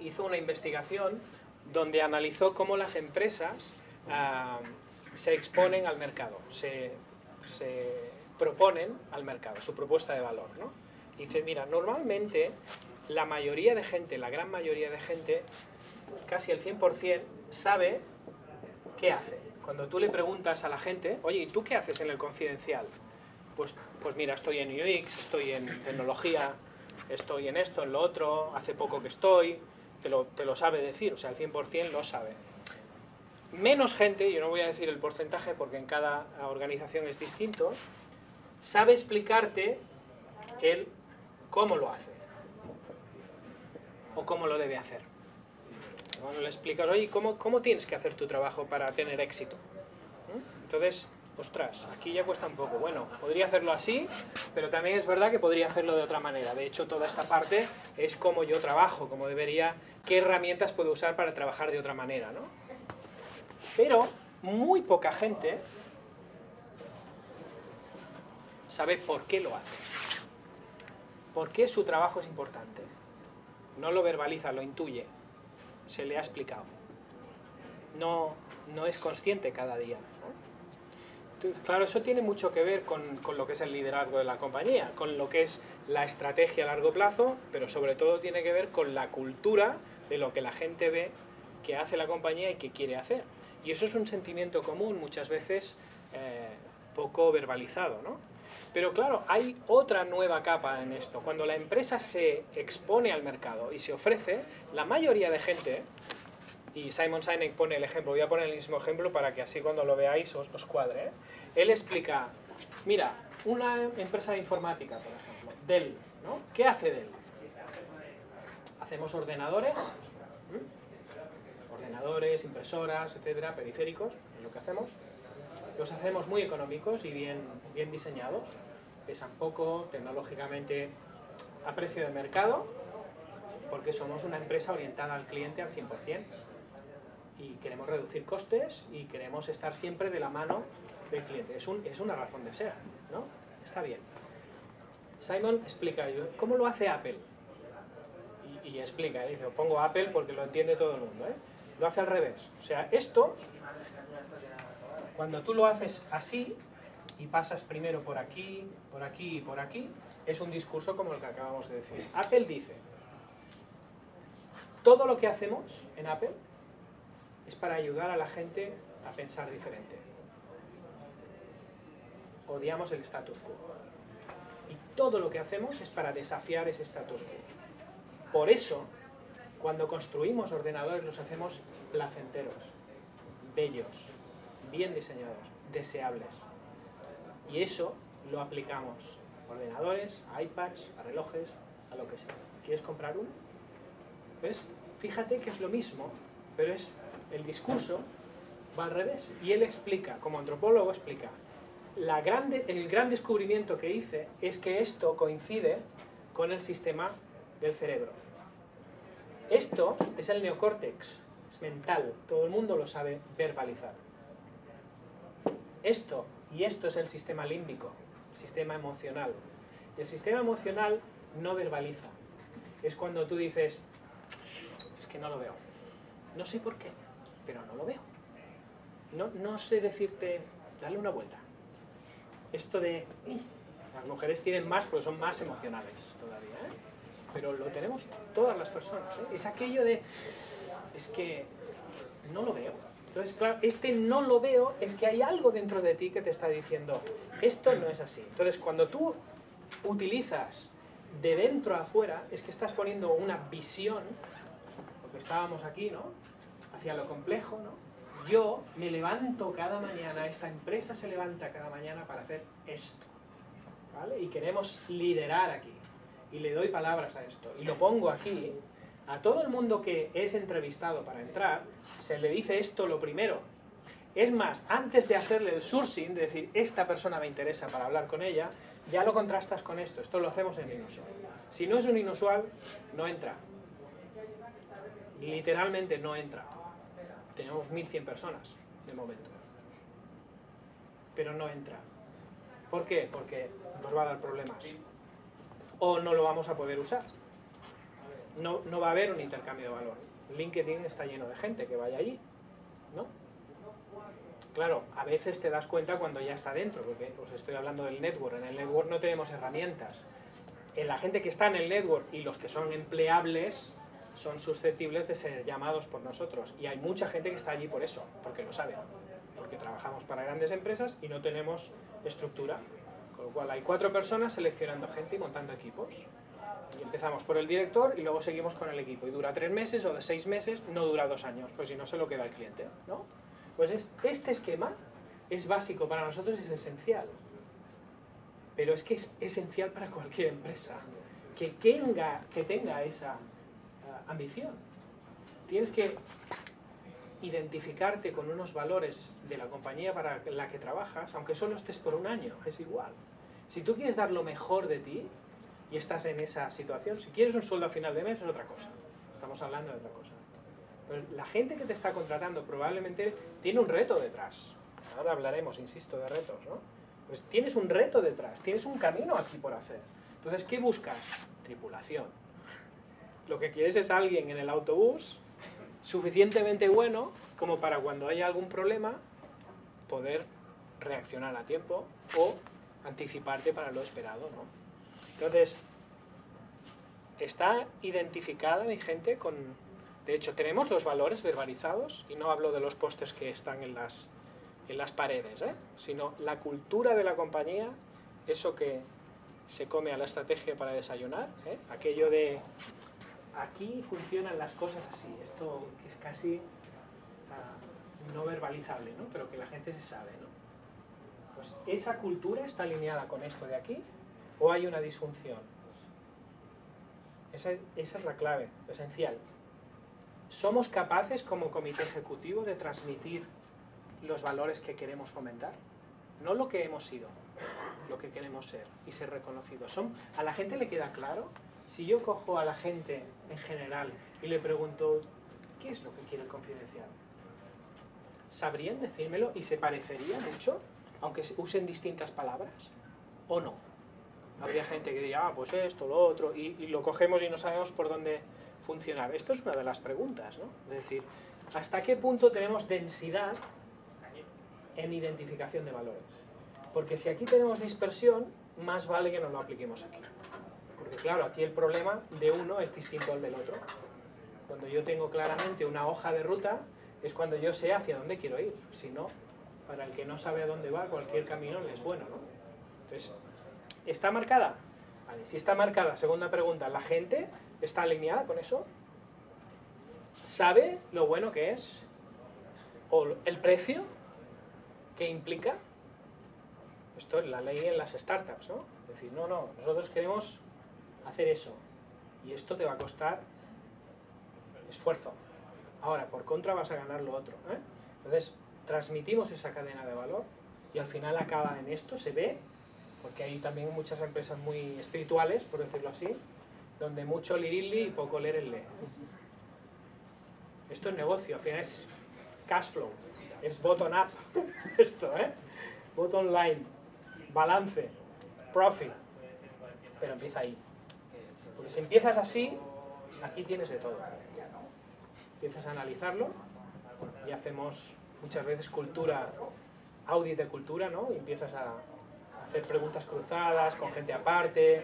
hizo una investigación donde analizó cómo las empresas se exponen al mercado, se proponen al mercado, su propuesta de valor, ¿no? Y dice, mira, normalmente la mayoría de gente, la gran mayoría de gente, casi el 100%, sabe qué hace. Cuando tú le preguntas a la gente, oye, ¿y tú qué haces en el Confidencial? Pues mira, estoy en UX, estoy en tecnología, estoy en esto, en lo otro, hace poco que estoy, te lo sabe decir, o sea, el 100% lo sabe. Menos gente, yo no voy a decir el porcentaje porque en cada organización es distinto, sabe explicarte el cómo lo hace o cómo lo debe hacer. Cuando le explicas, oye, ¿cómo tienes que hacer tu trabajo para tener éxito? Entonces, ostras, aquí ya cuesta un poco. Bueno, podría hacerlo así, pero también es verdad que podría hacerlo de otra manera. De hecho, toda esta parte es cómo yo trabajo, cómo debería, qué herramientas puedo usar para trabajar de otra manera, ¿no? Pero muy poca gente sabe por qué lo hace. ¿Por qué su trabajo es importante? No lo verbaliza, lo intuye. Se le ha explicado. No es consciente cada día, ¿no? Claro, eso tiene mucho que ver con lo que es el liderazgo de la compañía, con lo que es la estrategia a largo plazo, pero sobre todo tiene que ver con la cultura de lo que la gente ve que hace la compañía y que quiere hacer. Y eso es un sentimiento común, muchas veces poco verbalizado, ¿no? Pero claro, hay otra nueva capa en esto. Cuando la empresa se expone al mercado y se ofrece, la mayoría de gente, y Simon Sinek pone el ejemplo, voy a poner el mismo ejemplo para que así cuando lo veáis os cuadre, ¿eh? Él explica, mira, una empresa de informática, por ejemplo, Dell, ¿no? ¿Qué hace Dell? Hacemos ordenadores, ordenadores, impresoras, etcétera, periféricos, es lo que hacemos. Los hacemos muy económicos y bien diseñados, pesan poco, tecnológicamente a precio de mercado, porque somos una empresa orientada al cliente al 100%. Y queremos reducir costes y queremos estar siempre de la mano del cliente. Es una razón de ser, ¿no? Está bien. Simon explica, ¿cómo lo hace Apple? Y explica, dice, pongo Apple porque lo entiende todo el mundo, ¿eh? Lo hace al revés. O sea, esto, cuando tú lo haces así y pasas primero por aquí, por aquí y por aquí, es un discurso como el que acabamos de decir. Apple dice, todo lo que hacemos en Apple es para ayudar a la gente a pensar diferente. Odiamos el status quo. Y todo lo que hacemos es para desafiar ese status quo. Por eso, cuando construimos ordenadores los hacemos placenteros, bellos, bien diseñados, deseables. Y eso lo aplicamos a ordenadores, a iPads, a relojes, a lo que sea. ¿Quieres comprar uno? ¿Ves? Fíjate que es lo mismo, pero es el discurso va al revés. Y él explica, como antropólogo explica, el gran descubrimiento que hice es que esto coincide con el sistema del cerebro. Esto es el neocórtex, es mental, todo el mundo lo sabe verbalizar. Esto y esto es el sistema límbico, el sistema emocional. Y el sistema emocional no verbaliza. Es cuando tú dices, es que no lo veo. No sé por qué, pero no lo veo. No sé decirte, dale una vuelta. Esto de, las mujeres tienen más porque son más emocionales todavía, ¿eh? Pero lo tenemos todas las personas, ¿eh? Es aquello de, es que no lo veo. Entonces, claro, este no lo veo es que hay algo dentro de ti que te está diciendo, esto no es así. Entonces, cuando tú utilizas de dentro a afuera, es que estás poniendo una visión, porque estábamos aquí, ¿no? Hacia lo complejo, ¿no? Yo me levanto cada mañana, esta empresa se levanta cada mañana para hacer esto, ¿vale? Y queremos liderar aquí. Y le doy palabras a esto. Y lo pongo aquí. A todo el mundo que es entrevistado para entrar, se le dice esto lo primero. Es más, antes de hacerle el sourcing, de decir, esta persona me interesa para hablar con ella, ya lo contrastas con esto. Esto lo hacemos en inusual. Si no es un inusual, no entra. Literalmente no entra. Tenemos 1100 personas de momento. Pero no entra. ¿Por qué? Porque nos va a dar problemas. O no lo vamos a poder usar. No va a haber un intercambio de valor. LinkedIn está lleno de gente que vaya allí, ¿no? Claro, a veces te das cuenta cuando ya está dentro, porque os estoy hablando del network. En el network no tenemos herramientas. En la gente que está en el network y los que son empleables son susceptibles de ser llamados por nosotros. Y hay mucha gente que está allí por eso, porque lo saben. Porque trabajamos para grandes empresas y no tenemos estructura. Con lo cual hay 4 personas seleccionando gente y montando equipos. Y empezamos por el director y luego seguimos con el equipo. Y dura 3 meses o de 6 meses, no dura 2 años, pues si no se lo queda el cliente, ¿no? Pues este esquema es básico para nosotros, es esencial. Pero es que es esencial para cualquier empresa que tenga esa ambición. Tienes que identificarte con unos valores de la compañía para la que trabajas, aunque solo estés por un año, es igual. Si tú quieres dar lo mejor de ti y estás en esa situación, si quieres un sueldo a final de mes es otra cosa. Estamos hablando de otra cosa. Pero la gente que te está contratando probablemente tiene un reto detrás. Ahora hablaremos, insisto, de retos, ¿no? Pues tienes un reto detrás, tienes un camino aquí por hacer. Entonces, ¿qué buscas? Tripulación. Lo que quieres es alguien en el autobús suficientemente bueno como para cuando haya algún problema poder reaccionar a tiempo o anticiparte para lo esperado, ¿no? Entonces, está identificada mi gente con... De hecho, tenemos los valores verbalizados, y no hablo de los pósters que están en las paredes, sino la cultura de la compañía, eso que se come a la estrategia para desayunar, aquello de aquí funcionan las cosas así, esto que es casi no verbalizable, ¿no? Pero que la gente se sabe, ¿no? Pues esa cultura está alineada con esto de aquí, o hay una disfunción. Esa es la clave, esencial. ¿Somos capaces como comité ejecutivo de transmitir los valores que queremos fomentar? No lo que hemos sido, lo que queremos ser y ser reconocidos. ¿A la gente le queda claro? Si yo cojo a la gente en general y le pregunto, ¿qué es lo que quiere el confidencial? ¿Sabrían decírmelo y se parecería mucho, aunque usen distintas palabras? ¿O no? Habría gente que diría, pues esto, lo otro, y lo cogemos y no sabemos por dónde funcionar. Esto es una de las preguntas, ¿no? Es decir, ¿hasta qué punto tenemos densidad en identificación de valores? Porque si aquí tenemos dispersión, más vale que no lo apliquemos aquí. Porque claro, aquí el problema de uno es distinto al del otro. Cuando yo tengo claramente una hoja de ruta, es cuando yo sé hacia dónde quiero ir. Si no, para el que no sabe a dónde va, cualquier camino le es bueno, ¿no? Entonces, ¿está marcada? Vale, si está marcada, segunda pregunta, ¿la gente está alineada con eso? ¿Sabe lo bueno que es? ¿O el precio que implica? Esto es la ley en las startups, ¿no? Es decir, no, nosotros queremos hacer eso y esto te va a costar esfuerzo. Ahora, por contra vas a ganar lo otro, ¿eh? Entonces, transmitimos esa cadena de valor y al final acaba en esto, se ve, porque hay también muchas empresas muy espirituales, por decirlo así, donde mucho lirili y poco lerele. Esto es negocio, al final es cash flow, es bottom up, esto, ¿eh? Bottom line, balance, profit, pero empieza ahí. Porque si empiezas así, aquí tienes de todo. Empiezas a analizarlo y hacemos muchas veces cultura, audit de cultura, ¿no? Y empiezas a hacer preguntas cruzadas con gente aparte,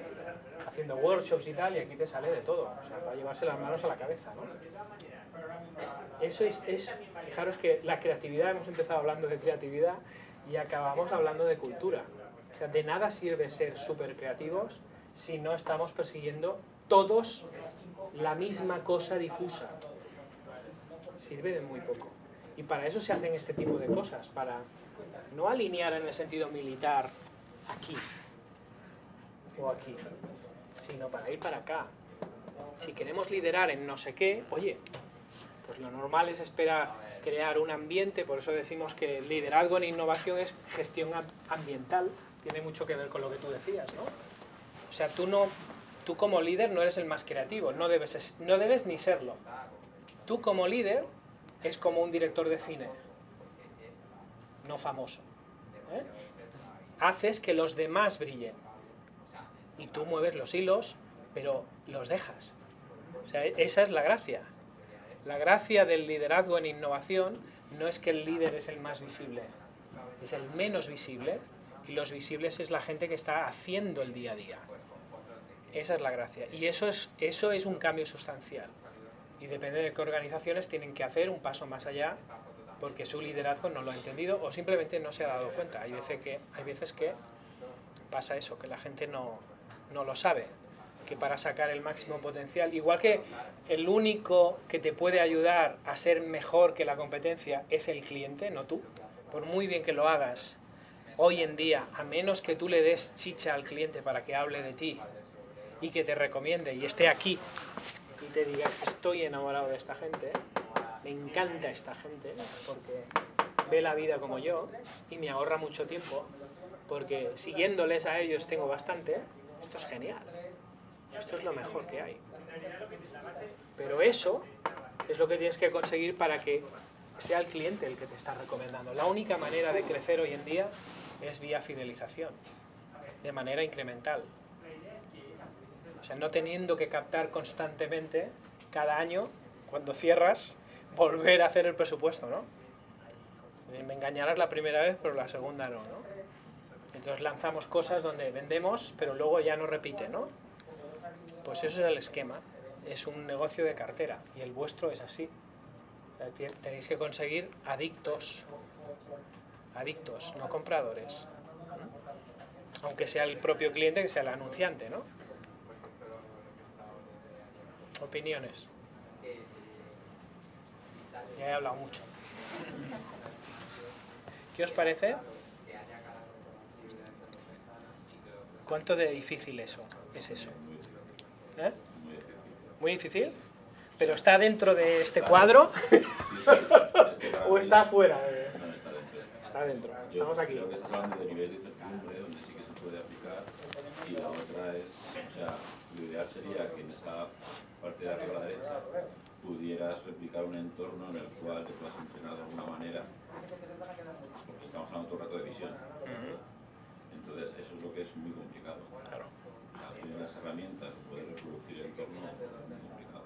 haciendo workshops y tal, y aquí te sale de todo, o sea, para llevarse las manos a la cabeza, ¿no? Eso es, fijaros que la creatividad, hemos empezado hablando de creatividad y acabamos hablando de cultura. O sea, de nada sirve ser súper creativos si no estamos persiguiendo todos la misma cosa difusa. Sirve de muy poco. Y para eso se hacen este tipo de cosas, para no alinear en el sentido militar aquí o aquí, sino para ir para acá. Si queremos liderar en no sé qué, oye, pues lo normal es esperar crear un ambiente, por eso decimos que liderazgo en innovación es gestión ambiental, tiene mucho que ver con lo que tú decías, ¿no? O sea, tú como líder no eres el más creativo, no debes ni serlo. Tú como líder es como un director de cine, no famoso, ¿eh? Haces que los demás brillen y tú mueves los hilos, pero los dejas. O sea, esa es la gracia. La gracia del liderazgo en innovación no es que el líder es el más visible, es el menos visible, y los visibles es la gente que está haciendo el día a día. Esa es la gracia. Y eso es un cambio sustancial. Y depende de qué organizaciones tienen que hacer un paso más allá porque su liderazgo no lo ha entendido o simplemente no se ha dado cuenta. Hay veces que pasa eso, que la gente no lo sabe, que para sacar el máximo potencial, igual que el único que te puede ayudar a ser mejor que la competencia es el cliente, no tú, por muy bien que lo hagas, hoy en día, a menos que tú le des chicha al cliente para que hable de ti y que te recomiende y esté aquí y te digas que estoy enamorado de esta gente, me encanta esta gente porque ve la vida como yo y me ahorra mucho tiempo porque siguiéndoles a ellos tengo bastante, esto es genial, esto es lo mejor que hay. Pero eso es lo que tienes que conseguir para que sea el cliente el que te está recomendando. La única manera de crecer hoy en día es vía fidelización, de manera incremental. O sea, no teniendo que captar constantemente cada año, cuando cierras, volver a hacer el presupuesto, ¿no? Me engañarás la primera vez, pero la segunda no, ¿no? Entonces lanzamos cosas donde vendemos, pero luego ya no repite, ¿no? Pues eso es el esquema. Es un negocio de cartera y el vuestro es así. O sea, tenéis que conseguir adictos, no compradores. Aunque sea el propio cliente, que sea el anunciante, ¿no? Opiniones. Ya he hablado mucho. ¿Qué os parece? ¿Cuánto de difícil es eso? ¿Eh? ¿Muy difícil? ¿Pero está dentro de este cuadro? ¿O está afuera? No, está dentro. Está dentro. Yo Estamos aquí. creo que estás hablando de nivel de incertidumbre, donde sí que se puede aplicar, y la otra es, o sea, lo ideal sería que en esa parte de arriba a la derecha pudieras replicar un entorno en el cual te puedas entrenar de alguna manera, porque estamos hablando todo el rato de visión. Entonces, eso es lo que es muy complicado. Claro. O sea, tener las herramientas, poder reproducir el entorno es muy complicado.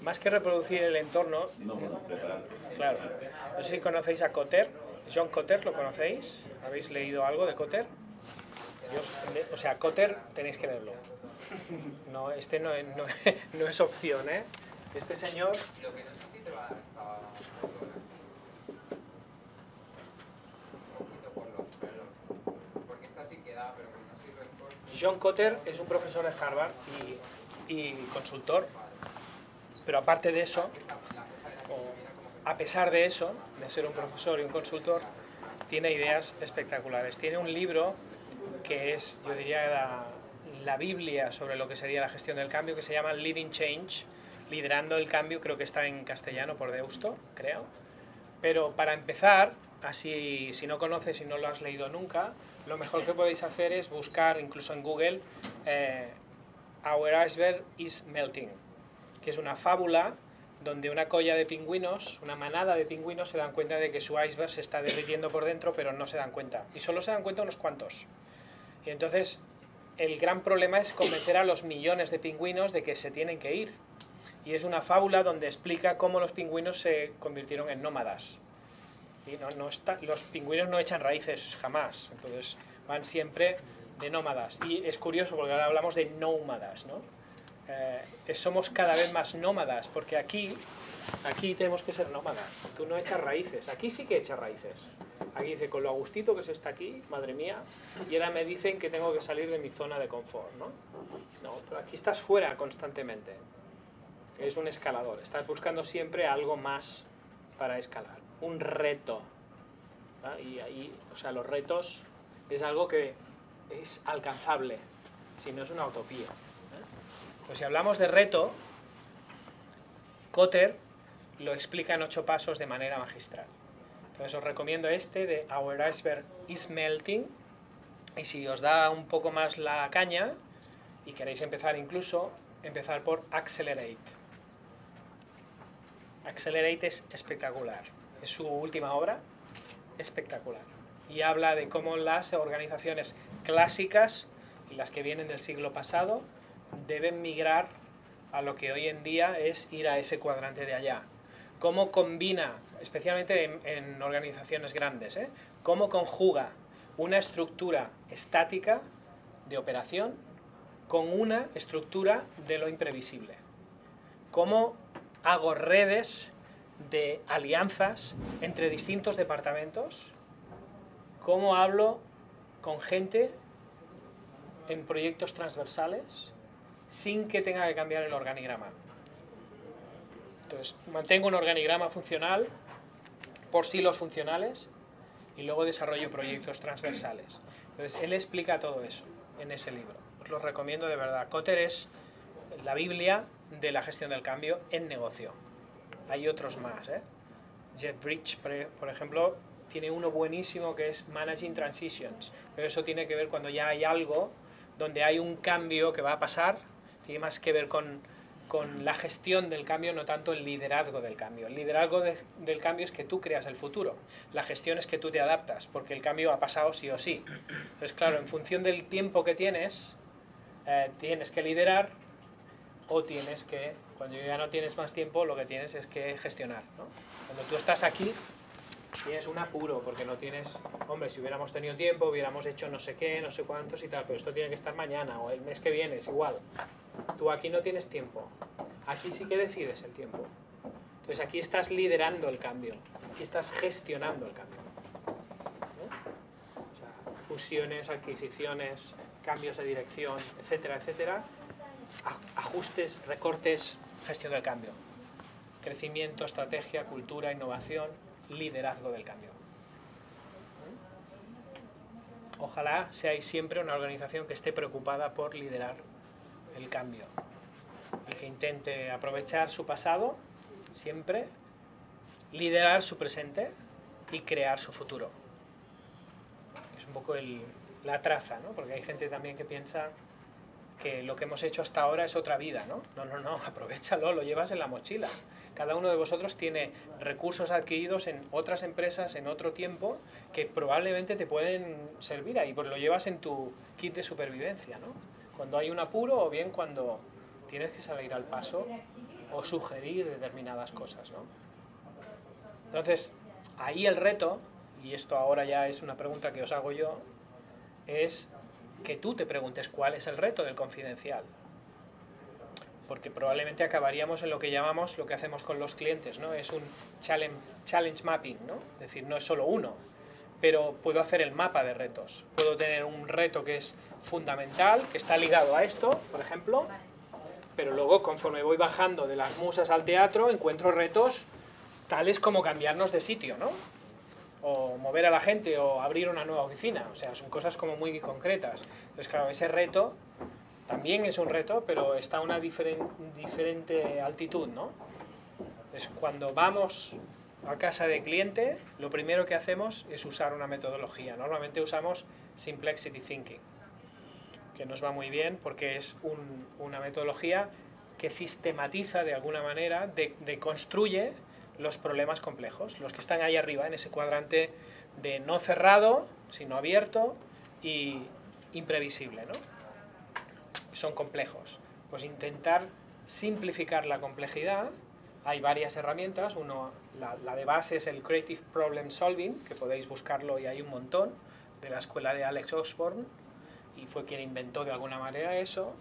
Más que reproducir el entorno, No, bueno, prepararte. claro. No sé si conocéis a Kotter. John Kotter, ¿lo conocéis? ¿Habéis leído algo de Kotter? O sea, Kotter tenéis que leerlo. No, este no es opción, ¿eh? Este señor... Lo que no sé si te va a un poquito por los pelos, porque esta sí queda, pero como no soy recorte, John Kotter es un profesor de Harvard y consultor, pero aparte de eso, o a pesar de eso, de ser un profesor y un consultor, tiene ideas espectaculares. Tiene un libro que es, yo diría, la Biblia sobre lo que sería la gestión del cambio, que se llama Leading Change, liderando el cambio, creo que está en castellano por Deusto, creo. Pero para empezar, así si no conoces y no lo has leído nunca, lo mejor que podéis hacer es buscar, incluso en Google, Our Iceberg is Melting, que es una fábula donde una colla de pingüinos, una manada de pingüinos, se dan cuenta de que su iceberg se está derritiendo por dentro, pero no se dan cuenta. Y solo se dan cuenta unos cuantos. Y entonces, el gran problema es convencer a los millones de pingüinos de que se tienen que ir. Y es una fábula donde explica cómo los pingüinos se convirtieron en nómadas. Y los pingüinos no echan raíces jamás, entonces van siempre de nómadas. Y es curioso porque ahora hablamos de nómadas, ¿no? Somos cada vez más nómadas, porque aquí tenemos que ser nómadas. Tú no echas raíces, aquí sí que echas raíces. Aquí dice, con lo a gustito que se está aquí, madre mía, y ahora me dicen que tengo que salir de mi zona de confort, ¿no? No, pero aquí estás fuera constantemente. Es un escalador, estás buscando siempre algo más para escalar, un reto. ¿No? Y ahí, o sea, los retos es algo que es alcanzable, si no es una utopía. Pues si hablamos de reto, Kotter lo explica en 8 pasos de manera magistral. Entonces os recomiendo este de Our Iceberg is Melting, y si os da un poco más la caña y queréis empezar incluso, empezar por Accelerate. Accelerate es espectacular, es su última obra, espectacular. Y habla de cómo las organizaciones clásicas y las que vienen del siglo pasado deben migrar a lo que hoy en día es ir a ese cuadrante de allá. Cómo combina, especialmente en organizaciones grandes, cómo conjuga una estructura estática de operación con una estructura de lo imprevisible. Cómo hago redes de alianzas entre distintos departamentos, cómo hablo con gente en proyectos transversales sin que tenga que cambiar el organigrama. Entonces, mantengo un organigrama funcional por silos funcionales y luego desarrollo proyectos transversales. Entonces, él explica todo eso en ese libro. Os lo recomiendo de verdad. Kotter es la Biblia de la gestión del cambio en negocio. Hay otros más, Jeff Bridge, por ejemplo, tiene uno buenísimo que es Managing Transitions, pero eso tiene que ver cuando ya hay algo donde hay un cambio que va a pasar, tiene más que ver con la gestión del cambio, no tanto el liderazgo del cambio. El liderazgo del cambio es que tú creas el futuro, la gestión es que tú te adaptas, porque el cambio ha pasado sí o sí. Entonces, claro, en función del tiempo que tienes que liderar, o tienes que, cuando ya no tienes más tiempo, lo que tienes es que gestionar, ¿no? Cuando tú estás aquí, tienes un apuro, porque no tienes, hombre, si hubiéramos tenido tiempo, hubiéramos hecho no sé qué, no sé cuántos y tal, pero esto tiene que estar mañana o el mes que viene, es igual. Tú aquí no tienes tiempo, aquí sí que decides el tiempo. Entonces aquí estás liderando el cambio, aquí estás gestionando el cambio. O sea, fusiones, adquisiciones, cambios de dirección, etcétera, etcétera. Ajustes, recortes, gestión del cambio. Crecimiento, estrategia, cultura, innovación, liderazgo del cambio. Ojalá seáis siempre una organización que esté preocupada por liderar el cambio y que intente aprovechar su pasado, siempre, liderar su presente y crear su futuro. Es un poco la traza, ¿no? Porque hay gente también que piensa que lo que hemos hecho hasta ahora es otra vida, ¿no? No, aprovéchalo, lo llevas en la mochila. Cada uno de vosotros tiene recursos adquiridos en otras empresas, en otro tiempo, que probablemente te pueden servir ahí, porque lo llevas en tu kit de supervivencia, ¿no? Cuando hay un apuro o bien cuando tienes que salir al paso o sugerir determinadas cosas, ¿no? Entonces, ahí el reto, y esto ahora ya es una pregunta que os hago yo, es que tú te preguntes cuál es el reto del confidencial. Porque probablemente acabaríamos en lo que llamamos, lo que hacemos con los clientes, ¿no? Es un challenge mapping, ¿no? Es decir, no es solo uno, pero puedo hacer el mapa de retos. Puedo tener un reto que es fundamental, que está ligado a esto, por ejemplo, pero luego conforme voy bajando de las musas al teatro encuentro retos tales como cambiarnos de sitio, ¿no? O mover a la gente, o abrir una nueva oficina. O sea, son cosas como muy concretas. Entonces, claro, ese reto también es un reto, pero está a una diferente altitud, ¿no? Entonces, cuando vamos a casa de cliente, lo primero que hacemos es usar una metodología. Normalmente usamos Simplexity Thinking, que nos va muy bien porque es una metodología que sistematiza de alguna manera, construye los problemas complejos, los que están ahí arriba, en ese cuadrante de no cerrado, sino abierto y imprevisible, ¿no? Son complejos. Pues intentar simplificar la complejidad. Hay varias herramientas. La de base es el Creative Problem Solving, que podéis buscarlo y hay un montón, de la escuela de Alex Osborne, y fue quien inventó de alguna manera eso.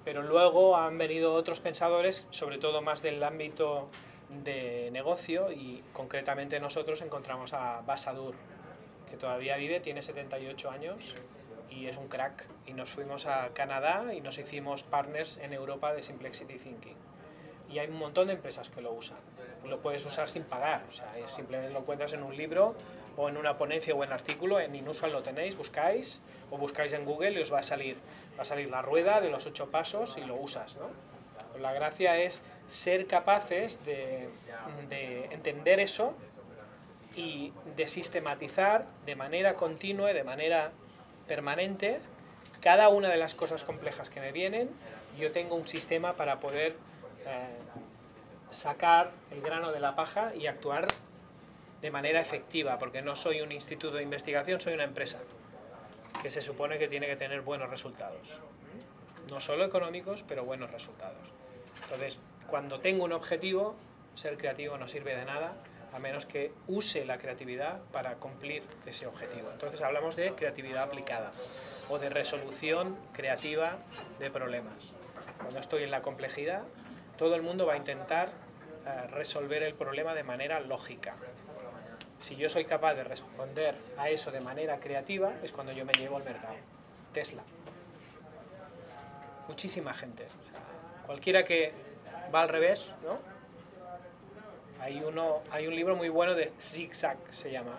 Pero luego han venido otros pensadores, sobre todo más del ámbito de negocio, y concretamente nosotros encontramos a Basadur, que todavía vive, tiene 78 años y es un crack, y nos fuimos a Canadá y nos hicimos partners en Europa de Simplexity Thinking, y hay un montón de empresas que lo usan. Lo puedes usar sin pagar, o sea, simplemente lo encuentras en un libro o en una ponencia o en artículo. En Inusual lo tenéis, buscáis en Google y os va a salir la rueda de los 8 pasos y lo usas, ¿no? Pues la gracia es ser capaces de entender eso y de sistematizar de manera continua y de manera permanente cada una de las cosas complejas que me vienen. Yo tengo un sistema para poder sacar el grano de la paja y actuar de manera efectiva, porque no soy un instituto de investigación, soy una empresa que se supone que tiene que tener buenos resultados, no solo económicos, pero buenos resultados. Entonces, cuando tengo un objetivo, ser creativo no sirve de nada, a menos que use la creatividad para cumplir ese objetivo. Entonces hablamos de creatividad aplicada o de resolución creativa de problemas. Cuando estoy en la complejidad, todo el mundo va a intentar resolver el problema de manera lógica. Si yo soy capaz de responder a eso de manera creativa, es cuando yo me llevo al mercado. Tesla. Muchísima gente. O sea, cualquiera que va al revés, ¿no? Hay un libro muy bueno de Zigzag, se llama,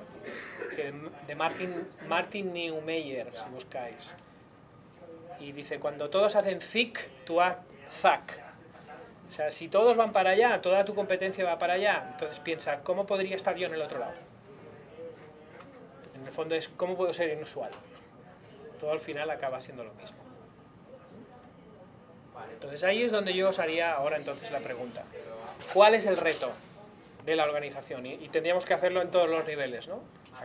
de Martin Neumeyer, si buscáis. Y dice, cuando todos hacen zig, tú haz zac. O sea, si todos van para allá, toda tu competencia va para allá, entonces piensa, ¿cómo podría estar yo en el otro lado? En el fondo es, ¿cómo puedo ser inusual? Todo al final acaba siendo lo mismo. Entonces ahí es donde yo os haría ahora entonces la pregunta. ¿Cuál es el reto de la organización? Y tendríamos que hacerlo en todos los niveles, ¿no?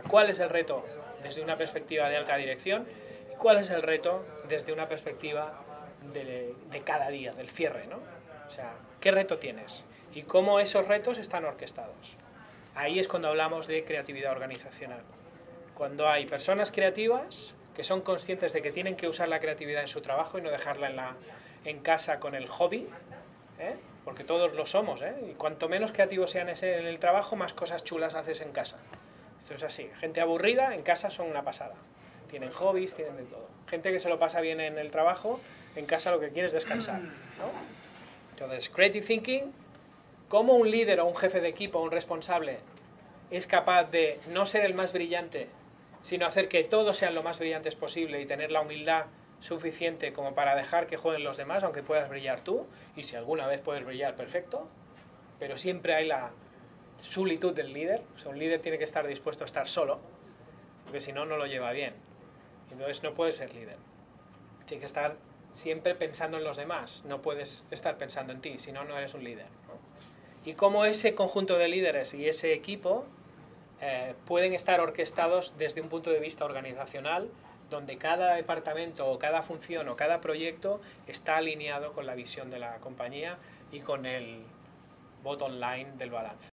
¿Cuál es el reto desde una perspectiva de alta dirección? ¿Y cuál es el reto desde una perspectiva de cada día, del cierre, ¿no? O sea, ¿qué reto tienes? Y cómo esos retos están orquestados. Ahí es cuando hablamos de creatividad organizacional. Cuando hay personas creativas que son conscientes de que tienen que usar la creatividad en su trabajo y no dejarla en casa con el hobby, ¿eh? Porque todos lo somos, ¿eh? Y cuanto menos creativos sean en el trabajo, más cosas chulas haces en casa. Esto es así. Gente aburrida en casa son una pasada. Tienen hobbies, tienen de todo. Gente que se lo pasa bien en el trabajo, en casa lo que quiere es descansar, ¿no? Entonces, Creative Thinking, ¿cómo un líder o un jefe de equipo o un responsable es capaz de no ser el más brillante, sino hacer que todos sean lo más brillantes posible y tener la humildad suficiente como para dejar que jueguen los demás, aunque puedas brillar tú, y si alguna vez puedes brillar, perfecto, pero siempre hay la solitud del líder. O sea, un líder tiene que estar dispuesto a estar solo, porque si no, no lo lleva bien. Entonces no puedes ser líder. Tienes que estar siempre pensando en los demás, no puedes estar pensando en ti, si no, no eres un líder, ¿no? Y cómo ese conjunto de líderes y ese equipo pueden estar orquestados desde un punto de vista organizacional, donde cada departamento o cada función o cada proyecto está alineado con la visión de la compañía y con el bottom line del balance.